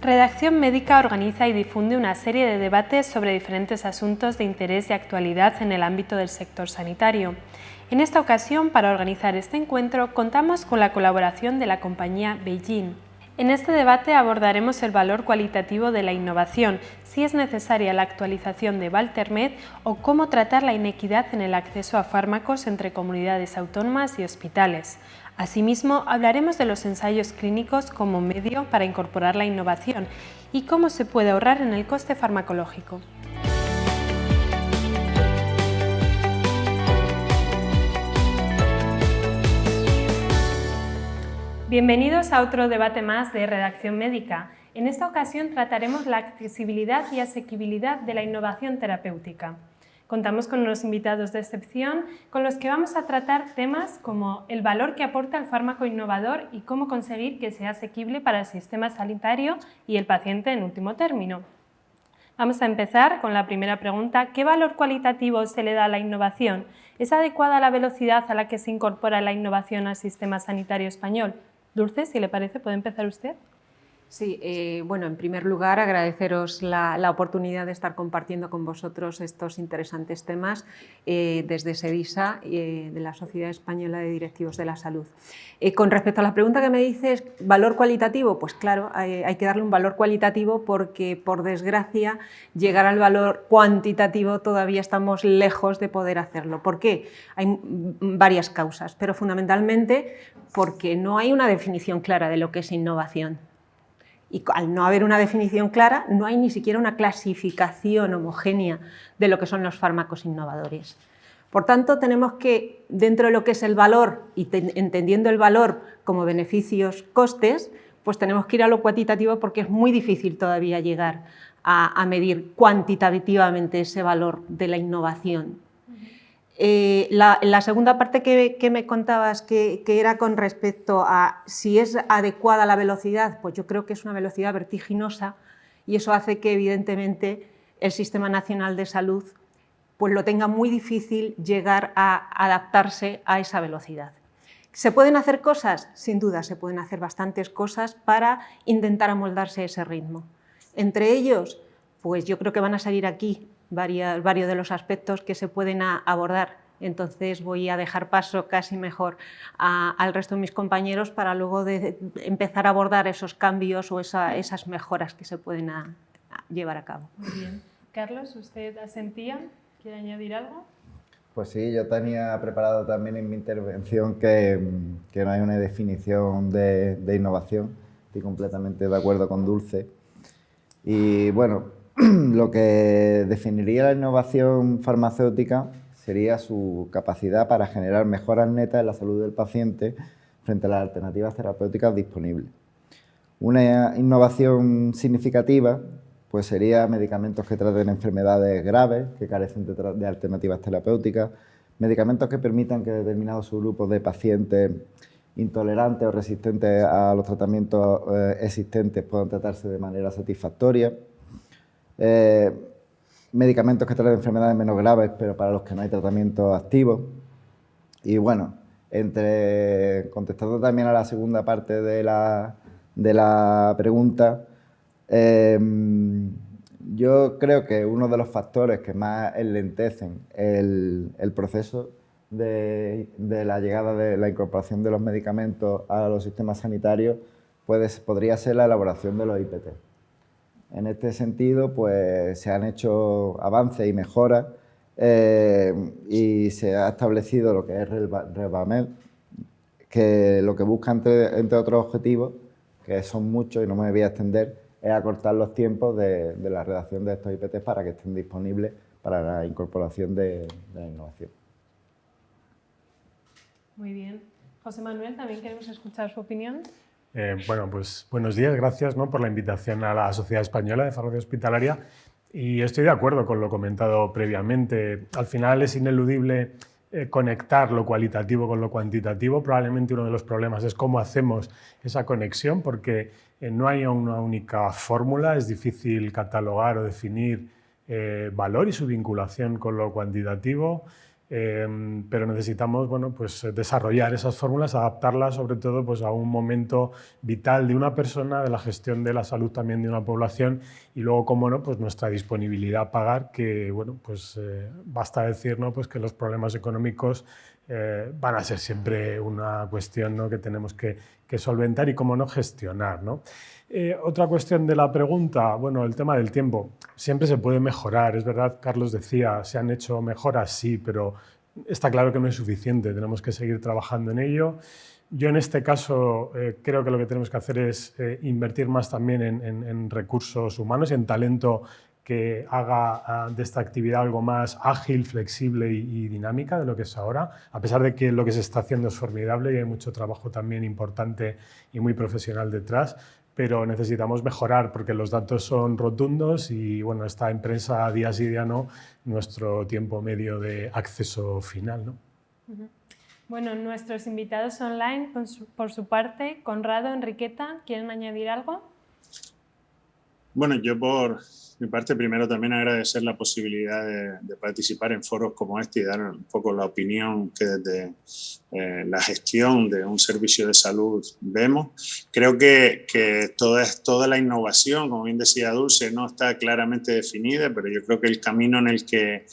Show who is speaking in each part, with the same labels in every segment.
Speaker 1: Redacción Médica organiza y difunde una serie de debates sobre diferentes asuntos de interés y actualidad en el ámbito del sector sanitario. En esta ocasión, para organizar este encuentro, contamos con la colaboración de la compañía Beijing. En este debate abordaremos el valor cualitativo de la innovación, si es necesaria la actualización de ValterMed o cómo tratar la inequidad en el acceso a fármacos entre comunidades autónomas y hospitales. Asimismo, hablaremos de los ensayos clínicos como medio para incorporar la innovación y cómo se puede ahorrar en el coste farmacológico. Bienvenidos a otro debate más de Redacción Médica. En esta ocasión trataremos la accesibilidad y asequibilidad de la innovación terapéutica. Contamos con unos invitados de excepción con los que vamos a tratar temas como el valor que aporta el fármaco innovador y cómo conseguir que sea asequible para el sistema sanitario y el paciente en último término. Vamos a empezar con la primera pregunta. ¿Qué valor cualitativo se le da a la innovación? ¿Es adecuada la velocidad a la que se incorpora la innovación al sistema sanitario español? Dulce, si le parece, ¿puede empezar usted?
Speaker 2: Sí, bueno, en primer lugar agradeceros la oportunidad de estar compartiendo con vosotros estos interesantes temas desde SEDISA, de la Sociedad Española de Directivos de la Salud. Con respecto a la pregunta que me dices, ¿valor cualitativo? Pues claro, hay que darle un valor cualitativo porque, por desgracia, llegar al valor cuantitativo todavía estamos lejos de poder hacerlo. ¿Por qué? Hay varias causas, pero fundamentalmente porque no hay una definición clara de lo que es innovación. Y al no haber una definición clara, no hay ni siquiera una clasificación homogénea de lo que son los fármacos innovadores. Por tanto, tenemos que, dentro de lo que es el valor, y entendiendo el valor como beneficios-costes, pues tenemos que ir a lo cuantitativo porque es muy difícil todavía llegar a medir cuantitativamente ese valor de la innovación. La segunda parte que me contabas, que era con respecto a si es adecuada la velocidad, pues yo creo que es una velocidad vertiginosa y eso hace que evidentemente el Sistema Nacional de Salud pues lo tenga muy difícil llegar a adaptarse a esa velocidad. ¿Se pueden hacer cosas? Sin duda, se pueden hacer bastantes cosas para intentar amoldarse a ese ritmo. Entre ellos, pues yo creo que van a salir aquí varios de los aspectos que se pueden abordar. Entonces voy a dejar paso casi mejor al resto de mis compañeros para luego empezar a abordar esos cambios o esas mejoras que se pueden llevar a cabo.
Speaker 1: Muy bien. Carlos, ¿usted asentía? ¿Quiere añadir algo?
Speaker 3: Pues sí, yo tenía preparado también en mi intervención que no hay una definición de innovación. Estoy completamente de acuerdo con Dulce. Y bueno, lo que definiría la innovación farmacéutica sería su capacidad para generar mejoras netas en la salud del paciente frente a las alternativas terapéuticas disponibles. Una innovación significativa pues sería medicamentos que traten enfermedades graves, que carecen de alternativas terapéuticas, medicamentos que permitan que determinados subgrupos de pacientes intolerantes o resistentes a los tratamientos existentes puedan tratarse de manera satisfactoria. Medicamentos que traten enfermedades menos graves, pero para los que no hay tratamientos activos. Y bueno, contestando también a la segunda parte de la pregunta, yo creo que uno de los factores que más enlentecen el proceso de la llegada de la incorporación de los medicamentos a los sistemas sanitarios podría ser la elaboración de los IPT. En este sentido, pues se han hecho avances y mejoras y se ha establecido lo que es RevAMed, que lo que busca, entre otros objetivos, que son muchos y no me voy a extender, es acortar los tiempos de la redacción de estos IPT para que estén disponibles para la incorporación de la innovación.
Speaker 1: Muy bien. José Manuel, también queremos escuchar su opinión.
Speaker 4: Bueno, pues buenos días, gracias por la invitación a la Sociedad Española de Farmacia Hospitalaria y estoy de acuerdo con lo comentado previamente. Al final es ineludible conectar lo cualitativo con lo cuantitativo. Probablemente uno de los problemas es cómo hacemos esa conexión porque no hay una única fórmula, es difícil catalogar o definir valor y su vinculación con lo cuantitativo. pero necesitamos bueno, pues, desarrollar esas fórmulas, adaptarlas sobre todo pues, a un momento vital de una persona, de la gestión de la salud también de una población y luego, como no, pues nuestra disponibilidad a pagar, que bueno, pues, basta decir, ¿no? Pues que los problemas económicos van a ser siempre una cuestión, ¿no? Que tenemos que solventar y, cómo no, gestionar, ¿no? Otra cuestión de la pregunta, bueno, el tema del tiempo. Siempre se puede mejorar, es verdad, Carlos decía, se han hecho mejoras, sí, pero está claro que no es suficiente, tenemos que seguir trabajando en ello. Yo en este caso creo que lo que tenemos que hacer es invertir más también en recursos humanos y en talento que haga de esta actividad algo más ágil, flexible y dinámica de lo que es ahora, a pesar de que lo que se está haciendo es formidable y hay mucho trabajo también importante y muy profesional detrás, pero necesitamos mejorar porque los datos son rotundos y bueno, está en prensa día sí día no nuestro tiempo medio de acceso final, ¿no?
Speaker 1: Bueno, nuestros invitados online, por su parte, Conrado, Enriqueta, ¿quieren añadir algo?
Speaker 5: Bueno, yo por mi parte primero también agradecer la posibilidad de participar en foros como este y dar un poco la opinión que desde la gestión de un servicio de salud vemos. Creo que toda la innovación, como bien decía Dulce, no está claramente definida, pero yo creo que el camino en el que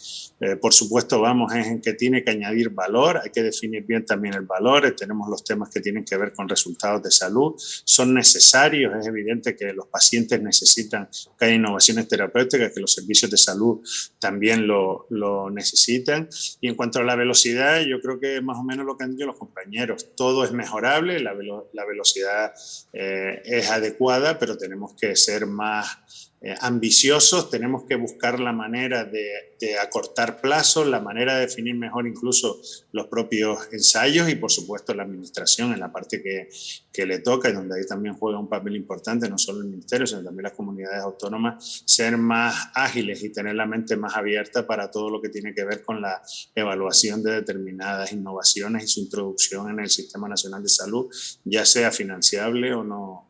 Speaker 5: por supuesto vamos es en que tiene que añadir valor, hay que definir bien también el valor, tenemos los temas que tienen que ver con resultados de salud, son necesarios, es evidente que los pacientes necesitan que haya innovaciones terapéuticas, que los servicios de salud también lo necesitan. Y en cuanto a la velocidad, yo creo que más o menos lo que han dicho los compañeros, todo es mejorable, la velocidad es adecuada, pero tenemos que ser más ambiciosos, tenemos que buscar la manera de acortar plazos, la manera de definir mejor incluso los propios ensayos y por supuesto la administración en la parte que le toca y donde ahí también juega un papel importante, no solo el ministerio, sino también las comunidades autónomas, ser más ágiles y tener la mente más abierta para todo lo que tiene que ver con la evaluación de determinadas innovaciones y su introducción en el Sistema Nacional de Salud, ya sea financiable o no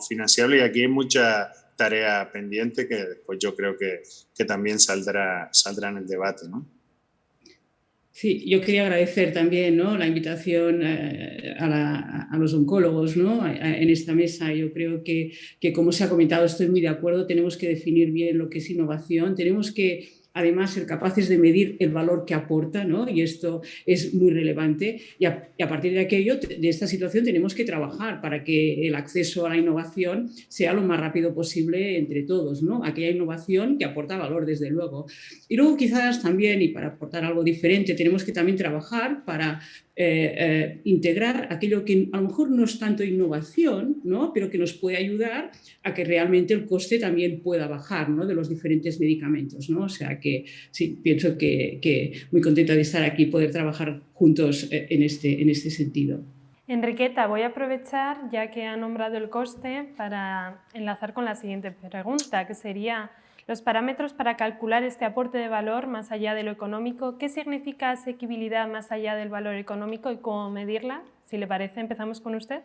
Speaker 5: financiable. Y aquí hay mucha tarea pendiente que después yo creo que también saldrá en el debate, ¿no?
Speaker 6: Sí, yo quería agradecer también, ¿no?, la invitación a los oncólogos, ¿no?, en esta mesa. Yo creo que, como se ha comentado, estoy muy de acuerdo, tenemos que definir bien lo que es innovación, tenemos que además ser capaces de medir el valor que aporta, ¿no?, y esto es muy relevante. Y a partir de aquello, de esta situación, tenemos que trabajar para que el acceso a la innovación sea lo más rápido posible entre todos, ¿no?, aquella innovación que aporta valor, desde luego. Y luego quizás también, y para aportar algo diferente, tenemos que también trabajar para integrar aquello que a lo mejor no es tanto innovación, ¿no?, pero que nos puede ayudar a que realmente el coste también pueda bajar, ¿no?, de los diferentes medicamentos, ¿no? O sea que sí, pienso que muy contenta de estar aquí y poder trabajar juntos en este sentido.
Speaker 1: Enriqueta, voy a aprovechar, ya que ha nombrado el coste, para enlazar con la siguiente pregunta, que sería: los parámetros para calcular este aporte de valor más allá de lo económico. ¿Qué significa asequibilidad más allá del valor económico y cómo medirla? Si le parece, empezamos con usted.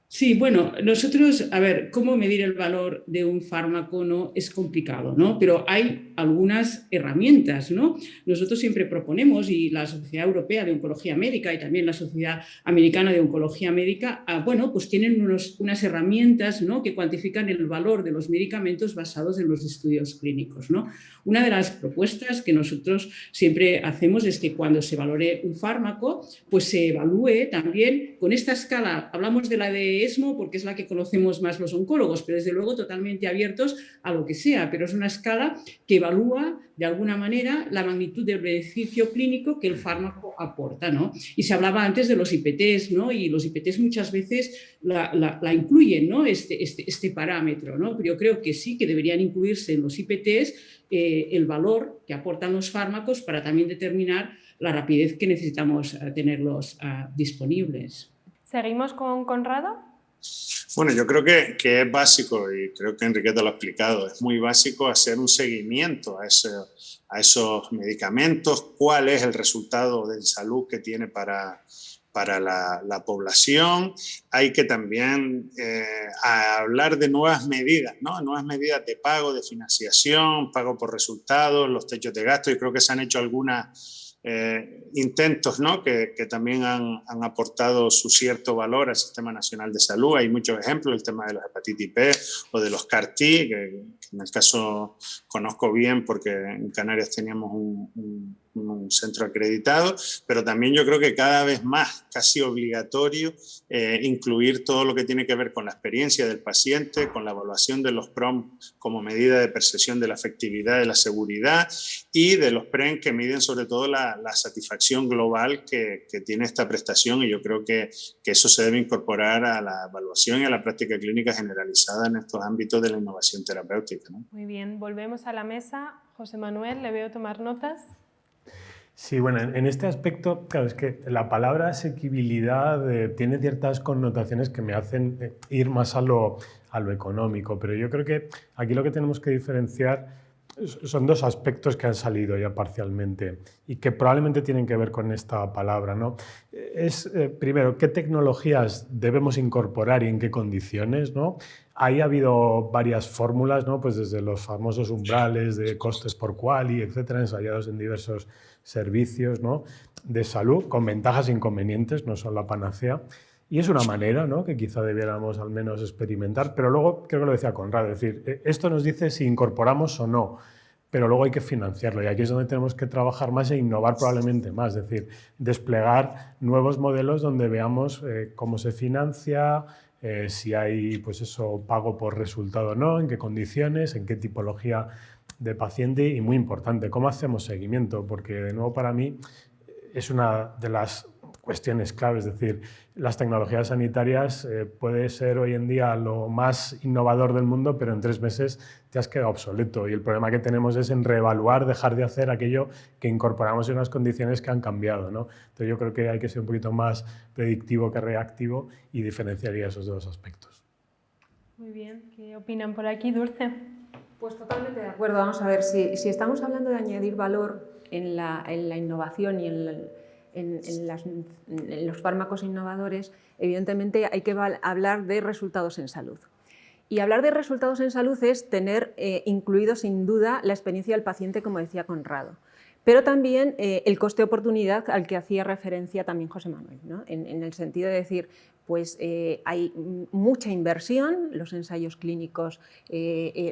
Speaker 6: Sí, bueno, nosotros, a ver, cómo medir el valor de un fármaco no es complicado, ¿no? Pero hay algunas herramientas, ¿no? Nosotros siempre proponemos, y la Sociedad Europea de Oncología Médica y también la Sociedad Americana de Oncología Médica, bueno, pues tienen unas herramientas, ¿no?, que cuantifican el valor de los medicamentos basados en los estudios clínicos, ¿no? Una de las propuestas que nosotros siempre hacemos es que cuando se valore un fármaco, pues se evalúe también con esta escala. Hablamos de la de ESMO porque es la que conocemos más los oncólogos, pero desde luego totalmente abiertos a lo que sea, pero es una escala que evalúa de alguna manera la magnitud del beneficio clínico que el fármaco aporta, ¿no? Y se hablaba antes de los IPTs, ¿no? Y los IPTs muchas veces la incluyen, ¿no?, este parámetro, ¿no? Pero yo creo que sí, que deberían incluirse en los IPTs el valor que aportan los fármacos para también determinar la rapidez que necesitamos tenerlos disponibles.
Speaker 1: ¿Seguimos con Conrado?
Speaker 5: Bueno, yo creo que es básico, y creo que Enriqueta lo ha explicado, es muy básico hacer un seguimiento a esos medicamentos, cuál es el resultado de salud que tiene para la población. Hay que también hablar de nuevas medidas, ¿no?, nuevas medidas de pago, de financiación, pago por resultados, los techos de gasto. Yo creo que se han hecho algunas intentos, ¿no? que también han aportado su cierto valor al Sistema Nacional de Salud. Hay muchos ejemplos, el tema de los hepatitis B o de los CAR-T, que en el caso conozco bien porque en Canarias teníamos un centro acreditado, pero también yo creo que cada vez más, casi obligatorio, incluir todo lo que tiene que ver con la experiencia del paciente, con la evaluación de los PROM como medida de percepción de la efectividad, de la seguridad, y de los PREM que miden sobre todo la satisfacción global que tiene esta prestación, y yo creo que eso se debe incorporar a la evaluación y a la práctica clínica generalizada en estos ámbitos de la innovación terapéutica, ¿no?
Speaker 1: Muy bien, volvemos a la mesa. José Manuel, le veo tomar notas.
Speaker 4: Sí, bueno, en este aspecto, claro, es que la palabra asequibilidad tiene ciertas connotaciones que me hacen ir más a lo económico, pero yo creo que aquí lo que tenemos que diferenciar son dos aspectos que han salido ya parcialmente y que probablemente tienen que ver con esta palabra, ¿no? Es, primero, qué tecnologías debemos incorporar y en qué condiciones, ¿no? Ahí ha habido varias fórmulas, ¿no? Pues desde los famosos umbrales de costes por quali, etcétera, ensayados en diversos servicios, ¿no? De salud, con ventajas e inconvenientes, no son la panacea. Y es una manera, ¿no? Que quizá debiéramos al menos experimentar, pero luego creo que lo decía Conrado, es decir, esto nos dice si incorporamos o no, pero luego hay que financiarlo y aquí es donde tenemos que trabajar más e innovar probablemente más, es decir, desplegar nuevos modelos donde veamos cómo se financia, si hay pues eso, pago por resultado o no, en qué condiciones, en qué tipología de paciente y muy importante, cómo hacemos seguimiento, porque de nuevo para mí es una de las cuestiones clave, es decir, las tecnologías sanitarias puede ser hoy en día lo más innovador del mundo, pero en 3 meses te has quedado obsoleto y el problema que tenemos es en reevaluar, dejar de hacer aquello que incorporamos en unas condiciones que han cambiado, ¿no? Entonces yo creo que hay que ser un poquito más predictivo que reactivo y diferenciaría esos dos aspectos.
Speaker 1: Muy bien, ¿qué opinan por aquí, Dulce?
Speaker 2: Pues totalmente de acuerdo. Vamos a ver, si estamos hablando de añadir valor en la innovación y en los fármacos innovadores, evidentemente hay que hablar de resultados en salud. Y hablar de resultados en salud es tener incluido sin duda la experiencia del paciente, como decía Conrado, pero también el coste de oportunidad al que hacía referencia también José Manuel, ¿no? En el sentido de decir, pues hay mucha inversión, los ensayos clínicos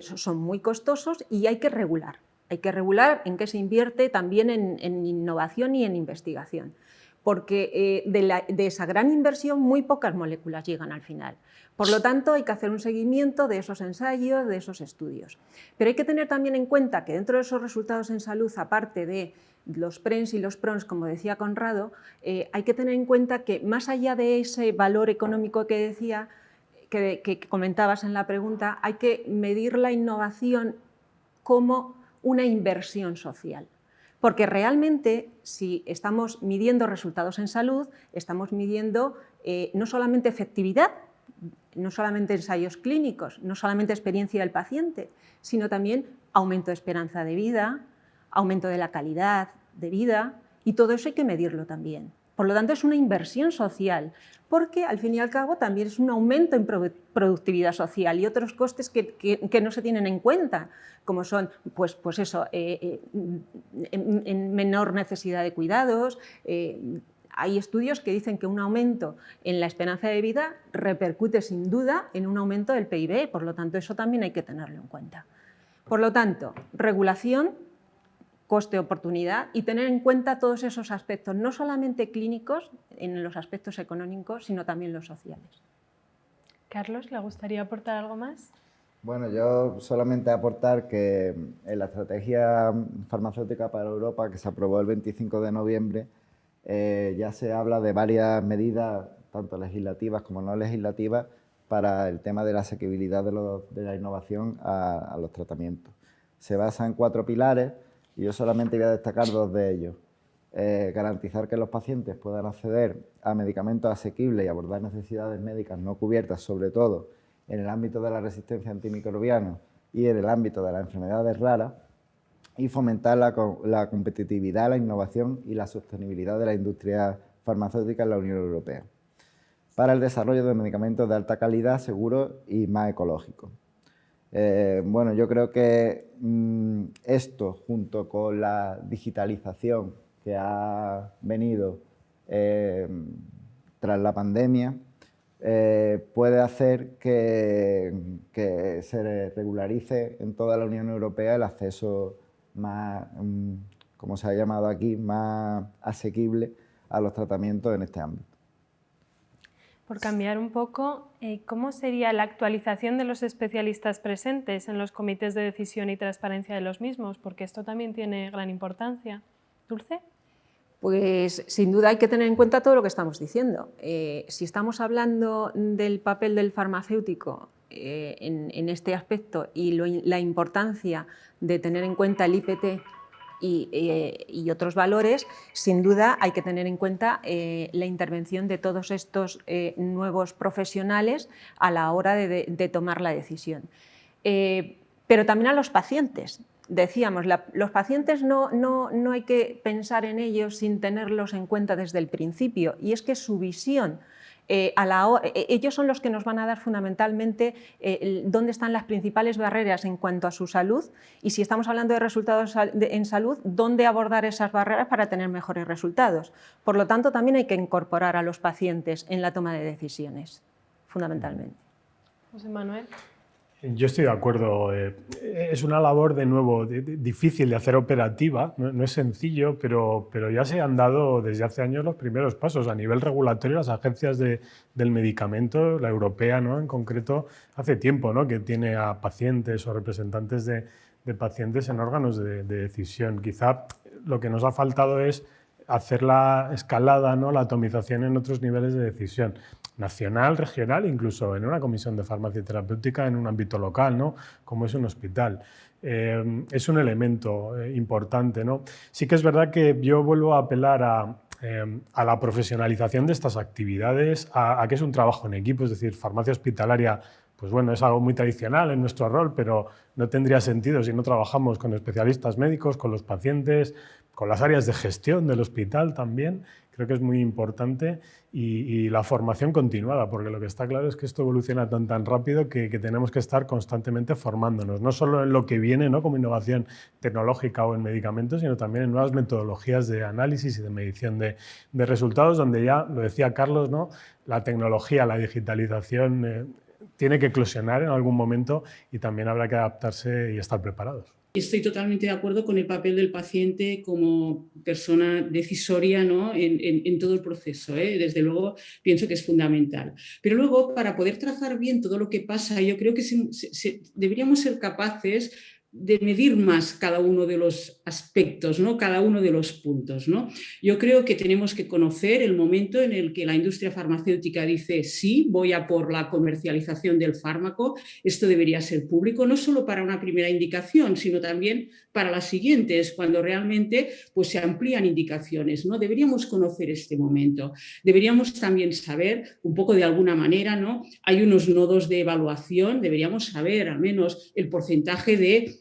Speaker 2: son muy costosos y hay que regular. Hay que regular en qué se invierte también en innovación y en investigación, porque de esa gran inversión muy pocas moléculas llegan al final. Por lo tanto, hay que hacer un seguimiento de esos ensayos, de esos estudios. Pero hay que tener también en cuenta que dentro de esos resultados en salud, aparte de los PREMS y los PRONS, como decía Conrado, hay que tener en cuenta que más allá de ese valor económico que decía, que comentabas en la pregunta, hay que medir la innovación como una inversión social. Porque realmente, si estamos midiendo resultados en salud, estamos midiendo no solamente efectividad, no solamente ensayos clínicos, no solamente experiencia del paciente, sino también aumento de esperanza de vida, aumento de la calidad de vida, y todo eso hay que medirlo también. Por lo tanto, es una inversión social, porque al fin y al cabo también es un aumento en productividad social y otros costes que no se tienen en cuenta, como son pues eso, en menor necesidad de cuidados. Hay estudios que dicen que un aumento en la esperanza de vida repercute sin duda en un aumento del PIB, por lo tanto eso también hay que tenerlo en cuenta. Por lo tanto, regulación, coste-oportunidad y tener en cuenta todos esos aspectos, no solamente clínicos en los aspectos económicos, sino también los sociales.
Speaker 1: Carlos, ¿le gustaría aportar algo más?
Speaker 3: Bueno, yo solamente aportar que en la estrategia farmacéutica para Europa, que se aprobó el 25 de noviembre, ya se habla de varias medidas, tanto legislativas como no legislativas, para el tema de la asequibilidad de la innovación a los tratamientos. Se basa en 4 pilares y yo solamente voy a destacar 2 de ellos. Garantizar que los pacientes puedan acceder a medicamentos asequibles y abordar necesidades médicas no cubiertas, sobre todo en el ámbito de la resistencia antimicrobiana y en el ámbito de las enfermedades raras, y fomentar la competitividad, la innovación y la sostenibilidad de la industria farmacéutica en la Unión Europea, para el desarrollo de medicamentos de alta calidad, seguros y más ecológicos. Bueno, yo creo que esto, junto con la digitalización que ha venido tras la pandemia puede hacer que se regularice en toda la Unión Europea el acceso más, como se ha llamado aquí, más asequible a los tratamientos en este ámbito.
Speaker 1: Por cambiar un poco, ¿cómo sería la actualización de los especialistas presentes en los comités de decisión y transparencia de los mismos? Porque esto también tiene gran importancia. ¿Dulce?
Speaker 2: Pues sin duda hay que tener en cuenta todo lo que estamos diciendo. Si estamos hablando del papel del farmacéutico en este aspecto y la importancia de tener en cuenta el IPT y otros valores, sin duda hay que tener en cuenta la intervención de todos estos nuevos profesionales a la hora de tomar la decisión. Pero también a los pacientes. Decíamos, los pacientes no hay que pensar en ellos sin tenerlos en cuenta desde el principio, y es que su visión, ellos son los que nos van a dar fundamentalmente dónde están las principales barreras en cuanto a su salud, y si estamos hablando de resultados en salud, dónde abordar esas barreras para tener mejores resultados. Por lo tanto, también hay que incorporar a los pacientes en la toma de decisiones, fundamentalmente.
Speaker 1: José Manuel.
Speaker 4: Yo estoy de acuerdo. Es una labor, de nuevo, difícil de hacer operativa. No es sencillo, pero ya se han dado desde hace años los primeros pasos. A nivel regulatorio, las agencias del medicamento, la europea, ¿no?, en concreto, hace tiempo, ¿no?, que tiene a pacientes o representantes de pacientes en órganos de decisión. Quizá lo que nos ha faltado es hacer la escalada, ¿no?, la atomización en otros niveles de decisión, nacional, regional, incluso en una comisión de farmacia terapéutica en un ámbito local, ¿no?, como es un hospital. Es un elemento importante, ¿no? Sí que es verdad que yo vuelvo a apelar a la profesionalización de estas actividades, a que es un trabajo en equipo, es decir, farmacia hospitalaria, pues bueno, es algo muy tradicional en nuestro rol, pero no tendría sentido si no trabajamos con especialistas médicos, con los pacientes, con las áreas de gestión del hospital también. Creo que es muy importante y la formación continuada, porque lo que está claro es que esto evoluciona tan rápido que tenemos que estar constantemente formándonos, no solo en lo que viene, ¿no?, como innovación tecnológica o en medicamentos, sino también en nuevas metodologías de análisis y de medición de resultados, donde ya, lo decía Carlos, ¿no?, la tecnología, la digitalización tiene que eclosionar en algún momento y también habrá que adaptarse y estar preparados.
Speaker 6: Estoy totalmente de acuerdo con el papel del paciente como persona decisoria, ¿no?, en todo el proceso, ¿eh? Desde luego pienso que es fundamental. Pero luego, para poder trazar bien todo lo que pasa, yo creo que deberíamos ser capaces de medir más cada uno de los aspectos, ¿no?, cada uno de los puntos, ¿no? Yo creo que tenemos que conocer el momento en el que la industria farmacéutica dice sí, voy a por la comercialización del fármaco, esto debería ser público, no solo para una primera indicación, sino también para las siguientes, cuando realmente pues, se amplían indicaciones, ¿no? Deberíamos conocer este momento. Deberíamos también saber, un poco de alguna manera, ¿no?, hay unos nodos de evaluación, deberíamos saber al menos el porcentaje de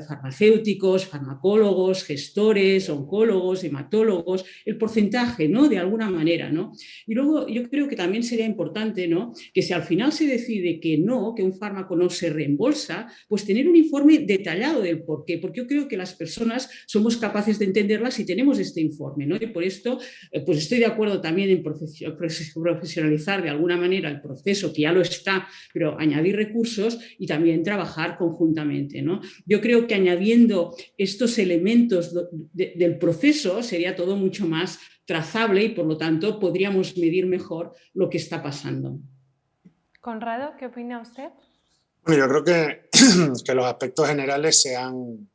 Speaker 6: farmacéuticos, farmacólogos, gestores, oncólogos, hematólogos, el porcentaje, ¿no?, de alguna manera, ¿no? Y luego yo creo que también sería importante, ¿no?, que si al final se decide que no, que un fármaco no se reembolsa, pues tener un informe detallado del por qué, porque yo creo que las personas somos capaces de entenderla si tenemos este informe, ¿no? Y por esto pues estoy de acuerdo también en profesionalizar de alguna manera el proceso, que ya lo está, pero añadir recursos y también trabajar conjuntamente, ¿no? Yo creo que añadiendo estos elementos del proceso sería todo mucho más trazable y por lo tanto podríamos medir mejor lo que está pasando.
Speaker 1: Conrado, ¿qué opina usted?
Speaker 5: Bueno, yo creo que los aspectos generales se han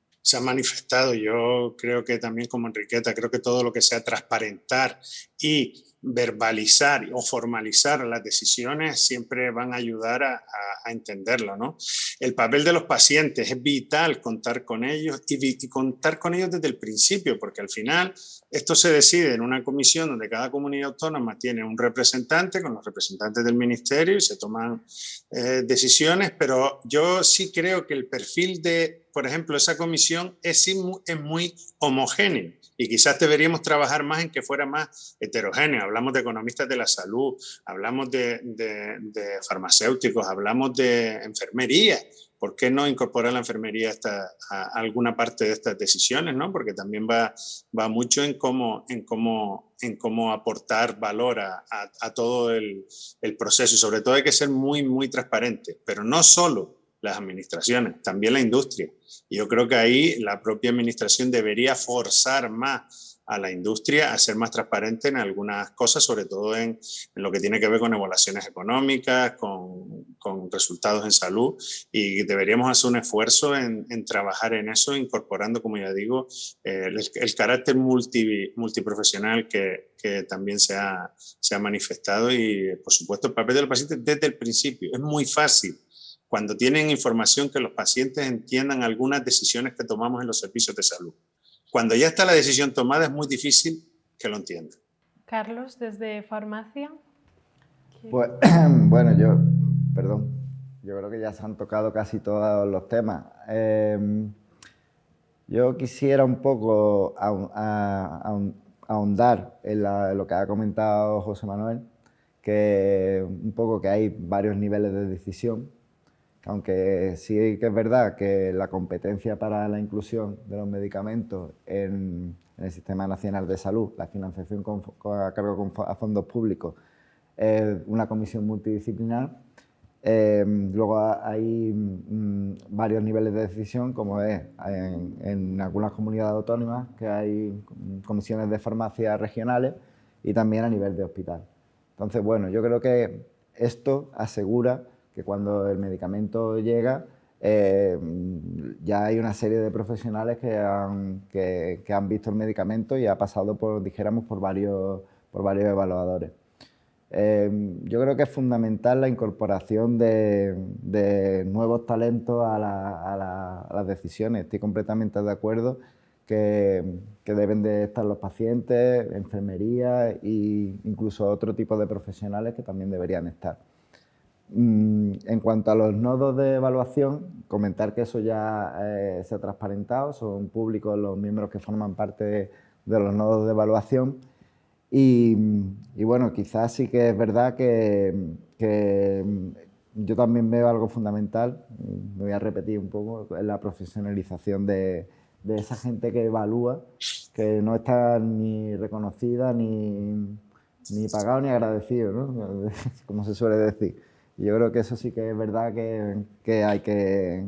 Speaker 5: manifestado. Yo creo que también como Enriqueta, creo que todo lo que sea transparentar y verbalizar o formalizar las decisiones siempre van a ayudar a entenderlo, ¿no? El papel de los pacientes es vital, contar con ellos y contar con ellos desde el principio, porque al final esto se decide en una comisión donde cada comunidad autónoma tiene un representante con los representantes del ministerio y se toman decisiones, pero yo sí creo que el perfil de por ejemplo, esa comisión es muy homogénea y quizás deberíamos trabajar más en que fuera más heterogénea. Hablamos de economistas de la salud, hablamos de farmacéuticos, hablamos de enfermería. ¿Por qué no incorporar la enfermería a alguna parte de estas decisiones, ¿no? Porque también va mucho en cómo aportar valor a todo el proceso, y sobre todo hay que ser muy transparente, pero no solo las administraciones, también la industria. Y yo creo que ahí la propia administración debería forzar más a la industria a ser más transparente en algunas cosas, sobre todo en lo que tiene que ver con evaluaciones económicas, con resultados en salud, y deberíamos hacer un esfuerzo en trabajar en eso, incorporando, como ya digo, el carácter multiprofesional que también se ha manifestado, y por supuesto el papel del paciente desde el principio. Es muy fácil cuando tienen información que los pacientes entiendan algunas decisiones que tomamos en los servicios de salud. Cuando ya está la decisión tomada es muy difícil que lo entiendan.
Speaker 1: Carlos, desde farmacia.
Speaker 3: Pues, bueno, yo creo que ya se han tocado casi todos los temas. Yo quisiera un poco ahondar en lo que ha comentado José Manuel, que un poco que hay varios niveles de decisión, aunque sí que es verdad que la competencia para la inclusión de los medicamentos en el Sistema Nacional de Salud, la financiación a cargo a fondos públicos, es una comisión multidisciplinar. Luego hay varios niveles de decisión, como es en algunas comunidades autónomas, que hay comisiones de farmacia regionales, y también a nivel de hospital. Entonces, bueno, yo creo que esto asegura que cuando el medicamento llega, ya hay una serie de profesionales que han visto el medicamento y ha pasado por, dijéramos, por varios evaluadores. Yo creo que es fundamental la incorporación de nuevos talentos a las decisiones. Estoy completamente de acuerdo que deben de estar los pacientes, enfermería e incluso otro tipo de profesionales que también deberían estar. En cuanto a los nodos de evaluación, comentar que eso ya se ha transparentado, son públicos los miembros que forman parte de los nodos de evaluación, y bueno, quizás sí que es verdad que yo también veo algo fundamental, me voy a repetir un poco, es la profesionalización de esa gente que evalúa, que no está ni reconocida, ni pagado, ni agradecido, ¿no? Como se suele decir. Yo creo que eso sí que es verdad que hay que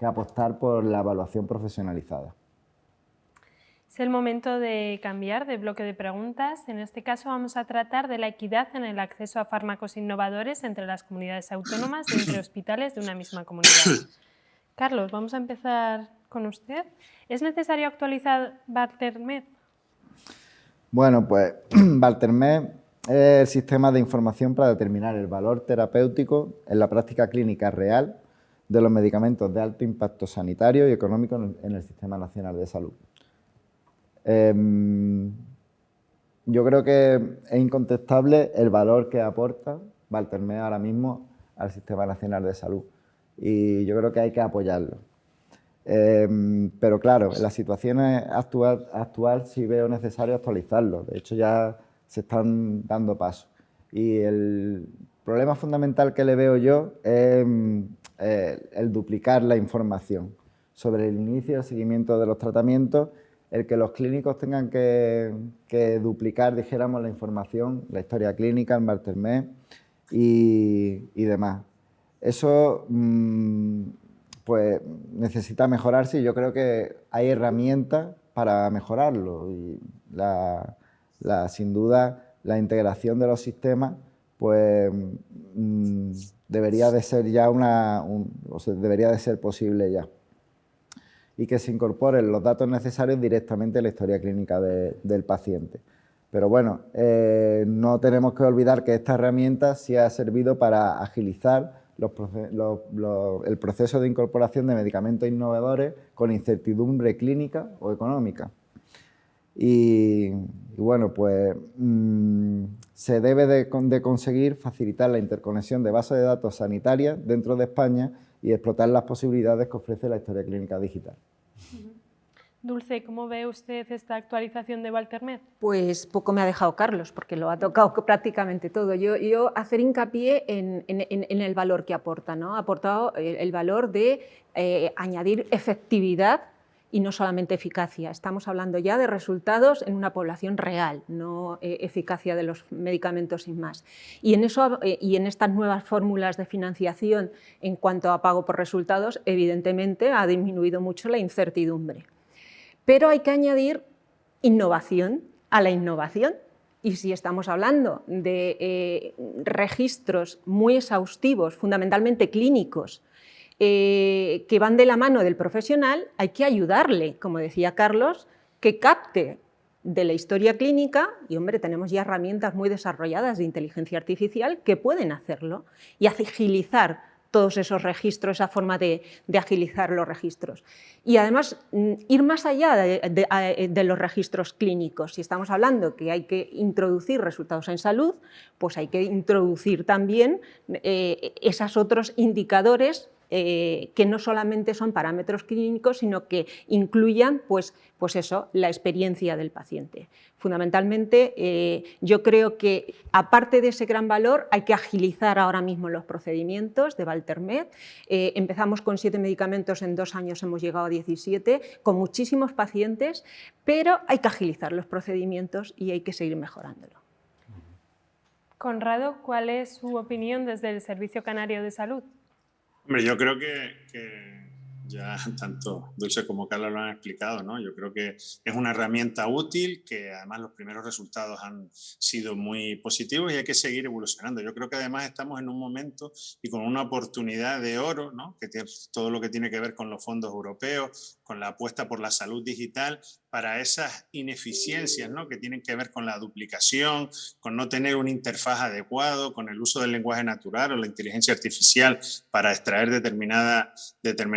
Speaker 3: apostar por la evaluación profesionalizada.
Speaker 1: Es el momento de cambiar de bloque de preguntas. En este caso vamos a tratar de la equidad en el acceso a fármacos innovadores entre las comunidades autónomas y entre hospitales de una misma comunidad. Carlos, vamos a empezar con usted. ¿Es necesario actualizar ValterMed?
Speaker 3: Bueno, pues ValterMed es el sistema de información para determinar el valor terapéutico en la práctica clínica real de los medicamentos de alto impacto sanitario y económico en el Sistema Nacional de Salud. Yo creo que es incontestable el valor que aporta ValterMed ahora mismo al Sistema Nacional de Salud, y yo creo que hay que apoyarlo. Pero claro, en la situación actual sí veo necesario actualizarlo. De hecho, ya se están dando pasos. Y el problema fundamental que le veo yo es el duplicar la información sobre el inicio y el seguimiento de los tratamientos, el que los clínicos tengan que duplicar, dijéramos, la información, la historia clínica, el ValterMed y demás. Eso pues necesita mejorarse, y yo creo que hay herramientas para mejorarlo, y sin duda la integración de los sistemas pues debería de ser ya debería de ser posible ya, y que se incorporen los datos necesarios directamente en la historia clínica del paciente. Pero bueno, no tenemos que olvidar que esta herramienta sí ha servido para agilizar el proceso de incorporación de medicamentos innovadores con incertidumbre clínica o económica. Y bueno, pues se debe de conseguir facilitar la interconexión de bases de datos sanitarias dentro de España y explotar las posibilidades que ofrece la historia clínica digital.
Speaker 1: Dulce, ¿cómo ve usted esta actualización de Valtermed?
Speaker 2: Pues poco me ha dejado Carlos, porque lo ha tocado prácticamente todo. Yo hacer hincapié en el valor que aporta, ¿no? Ha aportado el valor de añadir efectividad y no solamente eficacia. Estamos hablando ya de resultados en una población real, no eficacia de los medicamentos sin más. Y en estas nuevas fórmulas de financiación en cuanto a pago por resultados, evidentemente ha disminuido mucho la incertidumbre. Pero hay que añadir innovación a la innovación. Y si estamos hablando de registros muy exhaustivos, fundamentalmente clínicos, que van de la mano del profesional, hay que ayudarle, como decía Carlos, que capte de la historia clínica, y hombre, tenemos ya herramientas muy desarrolladas de inteligencia artificial que pueden hacerlo y agilizar todos esos registros, esa forma de agilizar los registros. Y además, ir más allá de los registros clínicos. Si estamos hablando que hay que introducir resultados en salud, pues hay que introducir también esos otros indicadores que no solamente son parámetros clínicos, sino que incluyan pues eso, la experiencia del paciente. Fundamentalmente, yo creo que, aparte de ese gran valor, hay que agilizar ahora mismo los procedimientos de Valtermed. Empezamos con 7 medicamentos, en 2 años hemos llegado a 17, con muchísimos pacientes, pero hay que agilizar los procedimientos y hay que seguir mejorándolo.
Speaker 1: Conrado, ¿cuál es su opinión desde el Servicio Canario de Salud?
Speaker 5: Hombre, yo creo que ya tanto Dulce como Carla lo han explicado, ¿no? Yo creo que es una herramienta útil, que además los primeros resultados han sido muy positivos y hay que seguir evolucionando. Yo creo que además estamos en un momento y con una oportunidad de oro, ¿no? Que tiene todo lo que tiene que ver con los fondos europeos, con la apuesta por la salud digital, para esas ineficiencias, ¿no? Que tienen que ver con la duplicación, con no tener una interfaz adecuado, con el uso del lenguaje natural o la inteligencia artificial para extraer determinada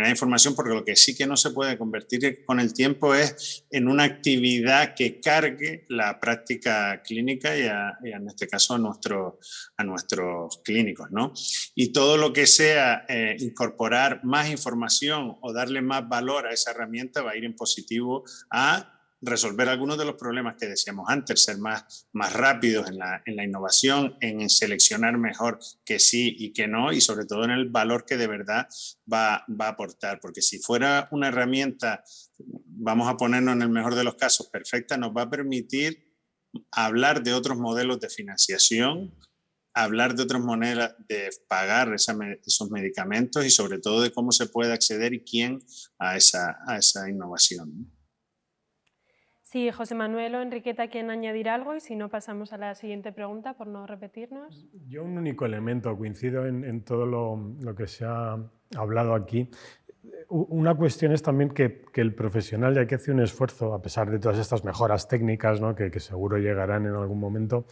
Speaker 5: información, porque lo que sí que no se puede convertir con el tiempo es en una actividad que cargue la práctica clínica y en este caso a nuestros clínicos, ¿no? Y todo lo que sea incorporar más información o darle más valor a esa herramienta va a ir en positivo a resolver algunos de los problemas que decíamos antes, ser más rápidos en la innovación, en seleccionar mejor que sí y que no, y sobre todo en el valor que de verdad va a aportar. Porque si fuera una herramienta, vamos a ponernos en el mejor de los casos, perfecta, nos va a permitir hablar de otros modelos de financiación, hablar de otras maneras de pagar esos medicamentos y sobre todo de cómo se puede acceder y quién a esa innovación, ¿no?
Speaker 1: Sí, José Manuel o Enriqueta quieren añadir algo y si no pasamos a la siguiente pregunta por no repetirnos.
Speaker 4: Yo un único elemento, coincido en todo lo que se ha hablado aquí. Una cuestión es también que el profesional, ya que hace un esfuerzo, a pesar de todas estas mejoras técnicas, ¿no? que seguro llegarán en algún momento,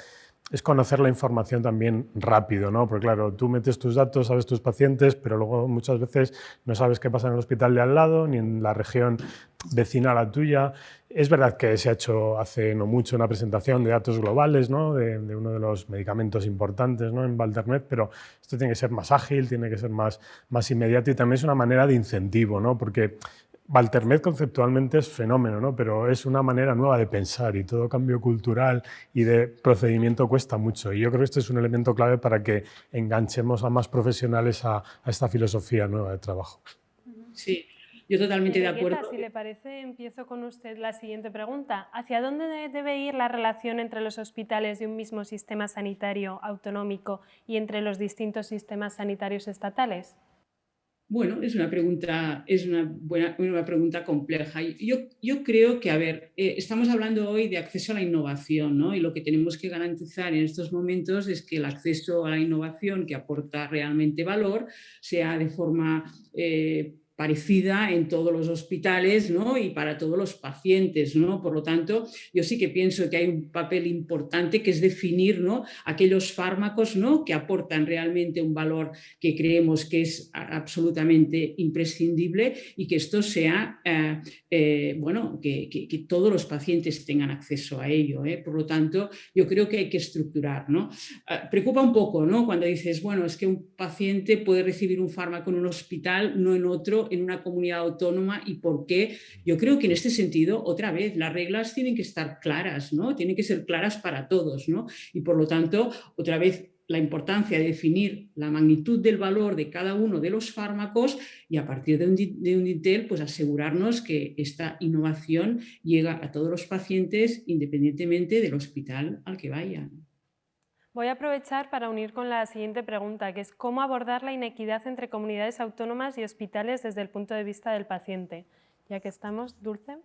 Speaker 4: es conocer la información también rápido, ¿no? Porque claro, tú metes tus datos, sabes tus pacientes, pero luego muchas veces no sabes qué pasa en el hospital de al lado, ni en la región vecina a la tuya. Es verdad que se ha hecho hace no mucho una presentación de datos globales, ¿no? de uno de los medicamentos importantes, ¿no? en Valtermed, pero esto tiene que ser más ágil, tiene que ser más inmediato y también es una manera de incentivo, ¿no? Porque Valtermed conceptualmente es fenómeno, ¿no? Pero es una manera nueva de pensar y todo cambio cultural y de procedimiento cuesta mucho. Y yo creo que este es un elemento clave para que enganchemos a más profesionales a esta filosofía nueva de trabajo.
Speaker 6: Sí, yo totalmente de acuerdo.
Speaker 1: Si le parece, empiezo con usted la siguiente pregunta. ¿Hacia dónde debe ir la relación entre los hospitales de un mismo sistema sanitario autonómico y entre los distintos sistemas sanitarios estatales?
Speaker 6: Bueno, es una pregunta compleja. Yo creo que, a ver, estamos hablando hoy de acceso a la innovación, ¿no? Y lo que tenemos que garantizar en estos momentos es que el acceso a la innovación que aporta realmente valor sea de forma parecida en todos los hospitales, ¿no? Y para todos los pacientes, ¿no? Por lo tanto, yo sí que pienso que hay un papel importante que es definir, ¿no?, aquellos fármacos, ¿no?, que aportan realmente un valor que creemos que es absolutamente imprescindible y que esto sea, bueno, que todos los pacientes tengan acceso a ello, ¿eh? Por lo tanto, yo creo que hay que estructurar, ¿no? Preocupa un poco, ¿no?, cuando dices, bueno, es que un paciente puede recibir un fármaco en un hospital, no en otro, en una comunidad autónoma, y por qué. Yo creo que en este sentido, otra vez, las reglas tienen que estar claras, ¿no? Tienen que ser claras para todos, ¿no? Y por lo tanto, otra vez, la importancia de definir la magnitud del valor de cada uno de los fármacos y a partir de un DITEL, pues asegurarnos que esta innovación llega a todos los pacientes independientemente del hospital al que vayan.
Speaker 1: Voy a aprovechar para unir con la siguiente pregunta, que es ¿cómo abordar la inequidad entre comunidades autónomas y hospitales desde el punto de vista del paciente? Ya que estamos, Dulce.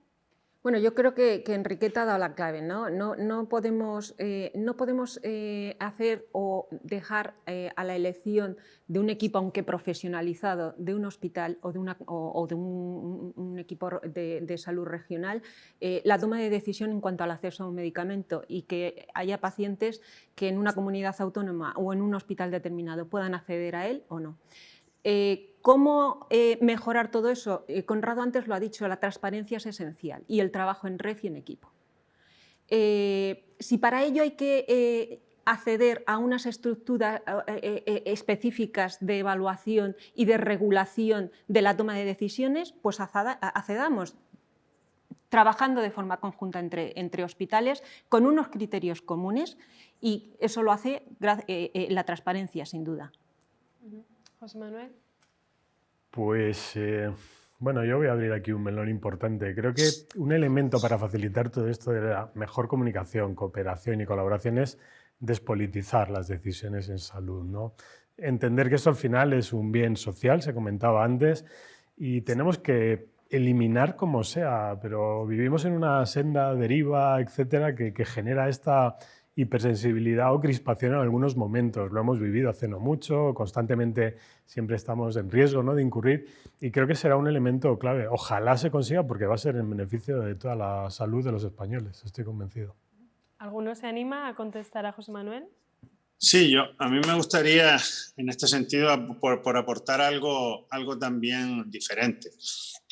Speaker 2: Bueno, yo creo que Enriqueta ha dado la clave, ¿no? No podemos hacer o dejar a la elección de un equipo, aunque profesionalizado, de un hospital o de un equipo de salud regional, la toma de decisión en cuanto al acceso a un medicamento, y que haya pacientes que en una comunidad autónoma o en un hospital determinado puedan acceder a él o no. ¿Cómo mejorar todo eso? Conrado antes lo ha dicho, la transparencia es esencial y el trabajo en red y en equipo. Si para ello hay que acceder a unas estructuras específicas de evaluación y de regulación de la toma de decisiones, pues accedamos, trabajando de forma conjunta entre hospitales con unos criterios comunes, y eso lo hace la transparencia, sin duda.
Speaker 1: José Manuel.
Speaker 4: Pues, bueno, yo voy a abrir aquí un melón importante. Creo que un elemento para facilitar todo esto de la mejor comunicación, cooperación y colaboración es despolitizar las decisiones en salud, ¿no? Entender que esto al final es un bien social, se comentaba antes, y tenemos que eliminar como sea, pero vivimos en una senda deriva, etcétera, que genera esta hipersensibilidad o crispación en algunos momentos. Lo hemos vivido hace no mucho, constantemente siempre estamos en riesgo, ¿no?, de incurrir, y creo que será un elemento clave. Ojalá se consiga, porque va a ser en beneficio de toda la salud de los españoles, estoy convencido.
Speaker 1: ¿Alguno se anima a contestar a José Manuel?
Speaker 5: Sí, a mí me gustaría, en este sentido, por aportar algo también diferente.